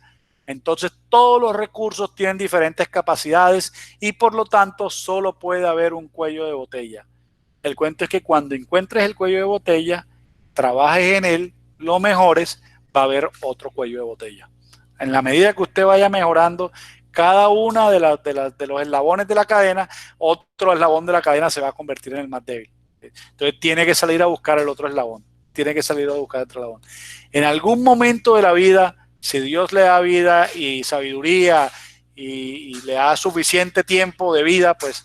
Entonces, todos los recursos tienen diferentes capacidades y por lo tanto solo puede haber un cuello de botella. El cuento es que cuando encuentres el cuello de botella, trabajes en él, lo mejores, va a haber otro cuello de botella. En la medida que usted vaya mejorando cada una de los eslabones de la cadena, otro eslabón de la cadena se va a convertir en el más débil. Entonces tiene que salir a buscar el otro eslabón, tiene que salir a buscar el otro eslabón. En algún momento de la vida, si Dios le da vida y sabiduría y le da suficiente tiempo de vida, pues,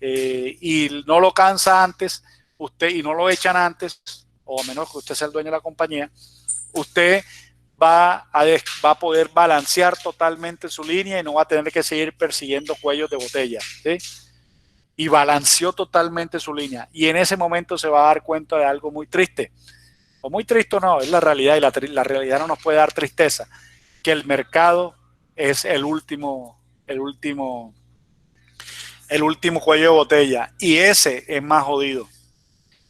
y no lo cansa antes, usted, y no lo echan antes, o a menos que usted sea el dueño de la compañía, usted va a poder balancear totalmente su línea y no va a tener que seguir persiguiendo cuellos de botella, ¿sí? Y balanceó totalmente su línea. Y en ese momento se va a dar cuenta de algo muy triste. O muy triste no, es la realidad, y la realidad no nos puede dar tristeza, que el mercado es el último cuello de botella, y ese es más jodido.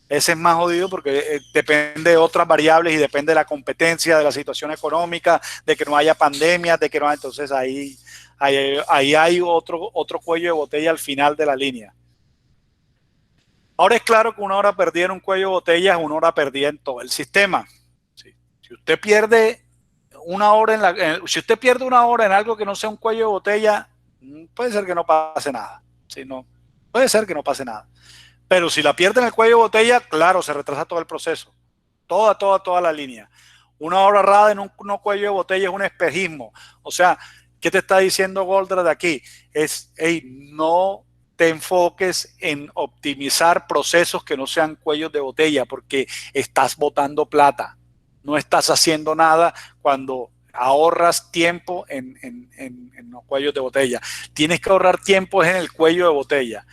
Ese es más jodido porque depende de otras variables y depende de la competencia, de la situación económica, de que no haya pandemia, de que no haya, entonces ahí hay otro cuello de botella al final de la línea. Ahora es claro que una hora perdida en un cuello de botella es una hora perdida en todo el sistema. Sí. Si usted pierde una hora si usted pierde una hora en algo que no sea un cuello de botella, puede ser que no pase nada. Sí, no, puede ser que no pase nada. Pero si la pierde en el cuello de botella, claro, se retrasa todo el proceso. Toda la línea. Una hora errada en un cuello de botella es un espejismo. O sea, ¿qué te está diciendo Goldratt de aquí? Es, hey, no te enfoques en optimizar procesos que no sean cuellos de botella, porque estás botando plata. No estás haciendo nada cuando ahorras tiempo en los cuellos de botella. Tienes que ahorrar tiempo en el cuello de botella.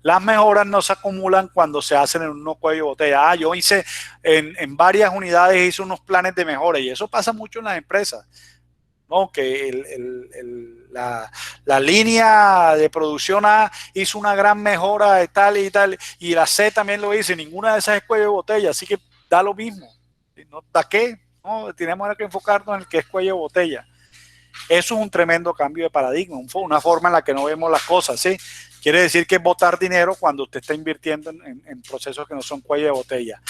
Las mejoras no se acumulan cuando se hacen en un cuello de botella. Yo hice en varias unidades, hice unos planes de mejora, y eso pasa mucho en las empresas, ¿no? Que la línea de producción A hizo una gran mejora de tal y tal, y la C también lo hizo, y ninguna de esas es cuello de botella, así que da lo mismo. ¿No? ¿Da qué? No, tenemos que enfocarnos en el que es cuello de botella. Eso es un tremendo cambio de paradigma, una forma en la que no vemos las cosas, ¿sí? Quiere decir que es botar dinero cuando usted está invirtiendo en procesos que no son cuello de botella.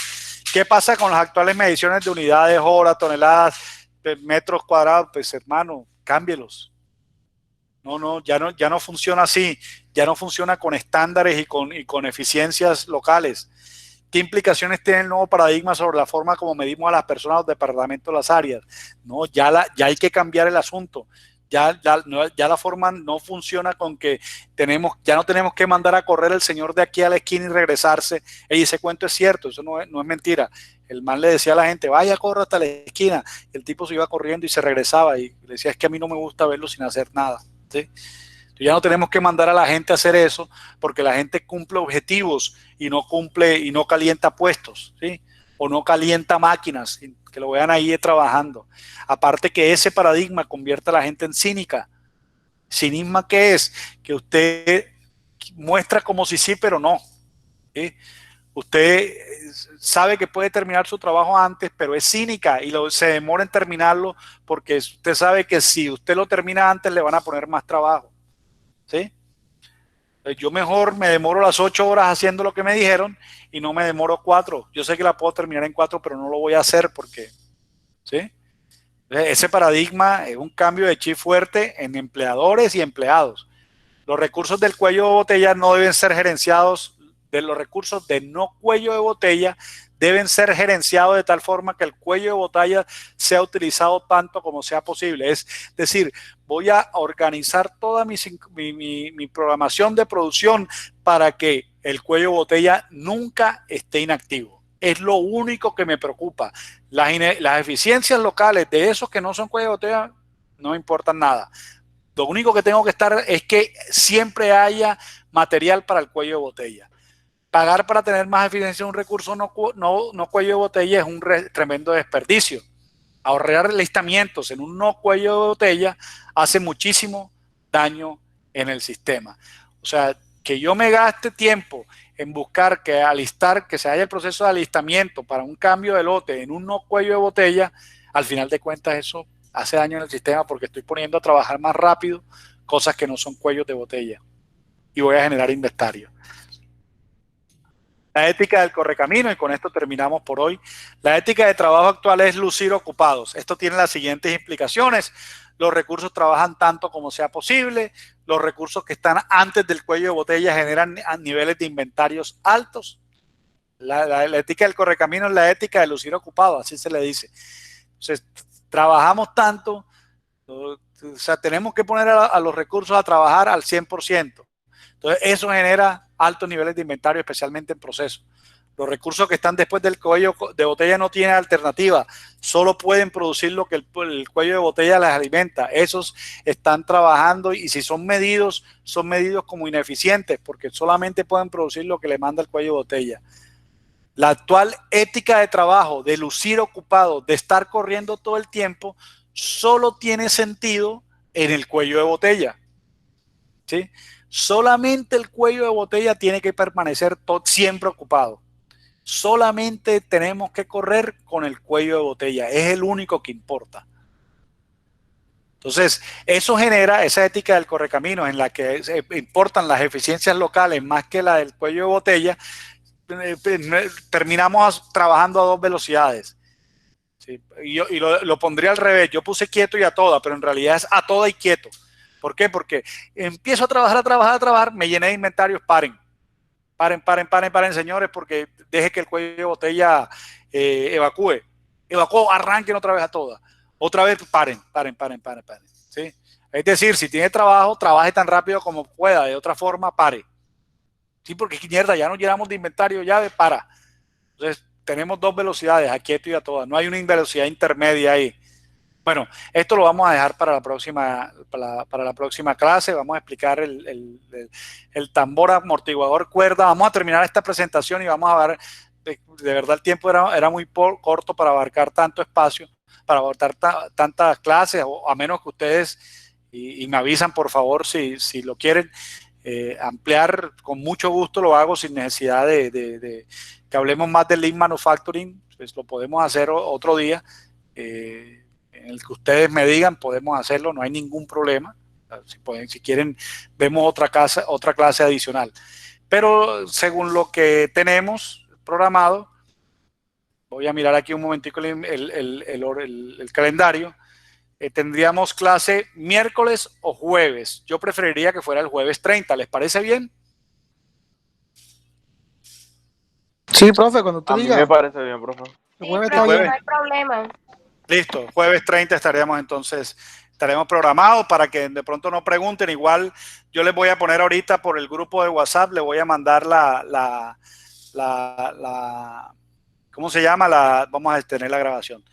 ¿Qué pasa con las actuales mediciones de unidades, horas, toneladas, metros cuadrados? Pues hermano, cámbielos. Ya no funciona así, ya no funciona con estándares y con eficiencias locales. ¿Qué implicaciones tiene el nuevo paradigma sobre la forma como medimos a las personas, los departamentos, las áreas? No, ya hay que cambiar el asunto. Ya la forma no funciona con que ya no tenemos que mandar a correr el señor de aquí a la esquina y regresarse. Y ese cuento es cierto, eso no es mentira. El man le decía a la gente, vaya, corra hasta la esquina. El tipo se iba corriendo y se regresaba y le decía, es que a mí no me gusta verlo sin hacer nada, ¿sí? Ya no tenemos que mandar a la gente a hacer eso porque la gente cumple objetivos y no calienta puestos, ¿sí? O no calienta máquinas, que lo vean ahí trabajando. Aparte que ese paradigma convierte a la gente en cínica. ¿Cinismo qué es? Que usted muestra como si sí, pero no, ¿sí? Usted sabe que puede terminar su trabajo antes, pero es cínica y se demora en terminarlo porque usted sabe que si usted lo termina antes le van a poner más trabajo, ¿sí? Yo mejor me demoro las 8 horas haciendo lo que me dijeron y no me demoro 4. Yo sé que la puedo terminar en 4, pero no lo voy a hacer porque, ¿sí? Ese paradigma es un cambio de chip fuerte en empleadores y empleados. Los recursos del cuello de botella no deben ser gerenciados, de los recursos de no cuello de botella deben ser gerenciados de tal forma que el cuello de botella sea utilizado tanto como sea posible. Es decir, voy a organizar toda mi programación de producción para que el cuello de botella nunca esté inactivo. Es lo único que me preocupa. Las eficiencias locales de esos que no son cuello de botella no me importan nada. Lo único que tengo que estar es que siempre haya material para el cuello de botella. Pagar para tener más eficiencia en un recurso no cuello de botella es un tremendo desperdicio. Ahorrar listamientos en un no cuello de botella hace muchísimo daño en el sistema. O sea, que yo me gaste tiempo en buscar que se haya el proceso de alistamiento para un cambio de lote en un no cuello de botella, al final de cuentas eso hace daño en el sistema porque estoy poniendo a trabajar más rápido cosas que no son cuellos de botella y voy a generar inventario. La ética del correcamino, y con esto terminamos por hoy. La ética de trabajo actual es lucir ocupados. Esto tiene las siguientes implicaciones. Los recursos trabajan tanto como sea posible. Los recursos que están antes del cuello de botella generan niveles de inventarios altos. La ética del correcamino es la ética de lucir ocupado, así se le dice. Entonces, trabajamos tanto, o sea, tenemos que poner a los recursos a trabajar al 100%. Entonces, eso genera altos niveles de inventario, especialmente en proceso. Los recursos que están después del cuello de botella no tienen alternativa, solo pueden producir lo que el cuello de botella les alimenta. Esos están trabajando y si son medidos como ineficientes porque solamente pueden producir lo que le manda el cuello de botella. La actual ética de trabajo, de lucir ocupado, de estar corriendo todo el tiempo, solo tiene sentido en el cuello de botella, ¿sí? Solamente el cuello de botella tiene que permanecer siempre ocupado. Solamente tenemos que correr con el cuello de botella. Es el único que importa. Entonces, eso genera esa ética del correcaminos en la que importan las eficiencias locales más que la del cuello de botella. Terminamos trabajando a 2 velocidades. ¿Sí? Y lo pondría al revés. Yo puse quieto y a toda, pero en realidad es a toda y quieto. ¿Por qué? Porque empiezo a trabajar, me llené de inventarios, paren, señores, porque deje que el cuello de botella evacúe, arranquen otra vez a toda. Otra vez, paren. ¿Sí? Es decir, si tiene trabajo, trabaje tan rápido como pueda, de otra forma, pare. Sí, porque mierda, ya nos llenamos de inventario, ya para. Entonces, tenemos 2 velocidades, a quieto y a toda. No hay una velocidad intermedia ahí. Bueno, esto lo vamos a dejar para la próxima clase. Vamos a explicar el tambor amortiguador cuerda. Vamos a terminar esta presentación y vamos a ver, de verdad el tiempo era muy corto para abarcar tanto espacio, para abarcar tantas clases, o a menos que ustedes, y me avisan por favor si lo quieren ampliar, con mucho gusto lo hago sin necesidad de que hablemos más del Lean Manufacturing, pues lo podemos hacer otro día. En el que ustedes me digan, podemos hacerlo, no hay ningún problema. Si quieren, vemos otra clase adicional. Pero según lo que tenemos programado, voy a mirar aquí un momentico el calendario. Tendríamos clase miércoles o jueves. Yo preferiría que fuera el jueves 30. ¿Les parece bien? Sí, profe, cuando tú digas. A mí me parece bien, profe. El jueves está profe, bien. no hay problema. Listo, jueves 30 estaremos programados para que de pronto no pregunten. Igual yo les voy a poner ahorita por el grupo de WhatsApp, les voy a mandar ¿cómo se llama? Vamos a detener la grabación.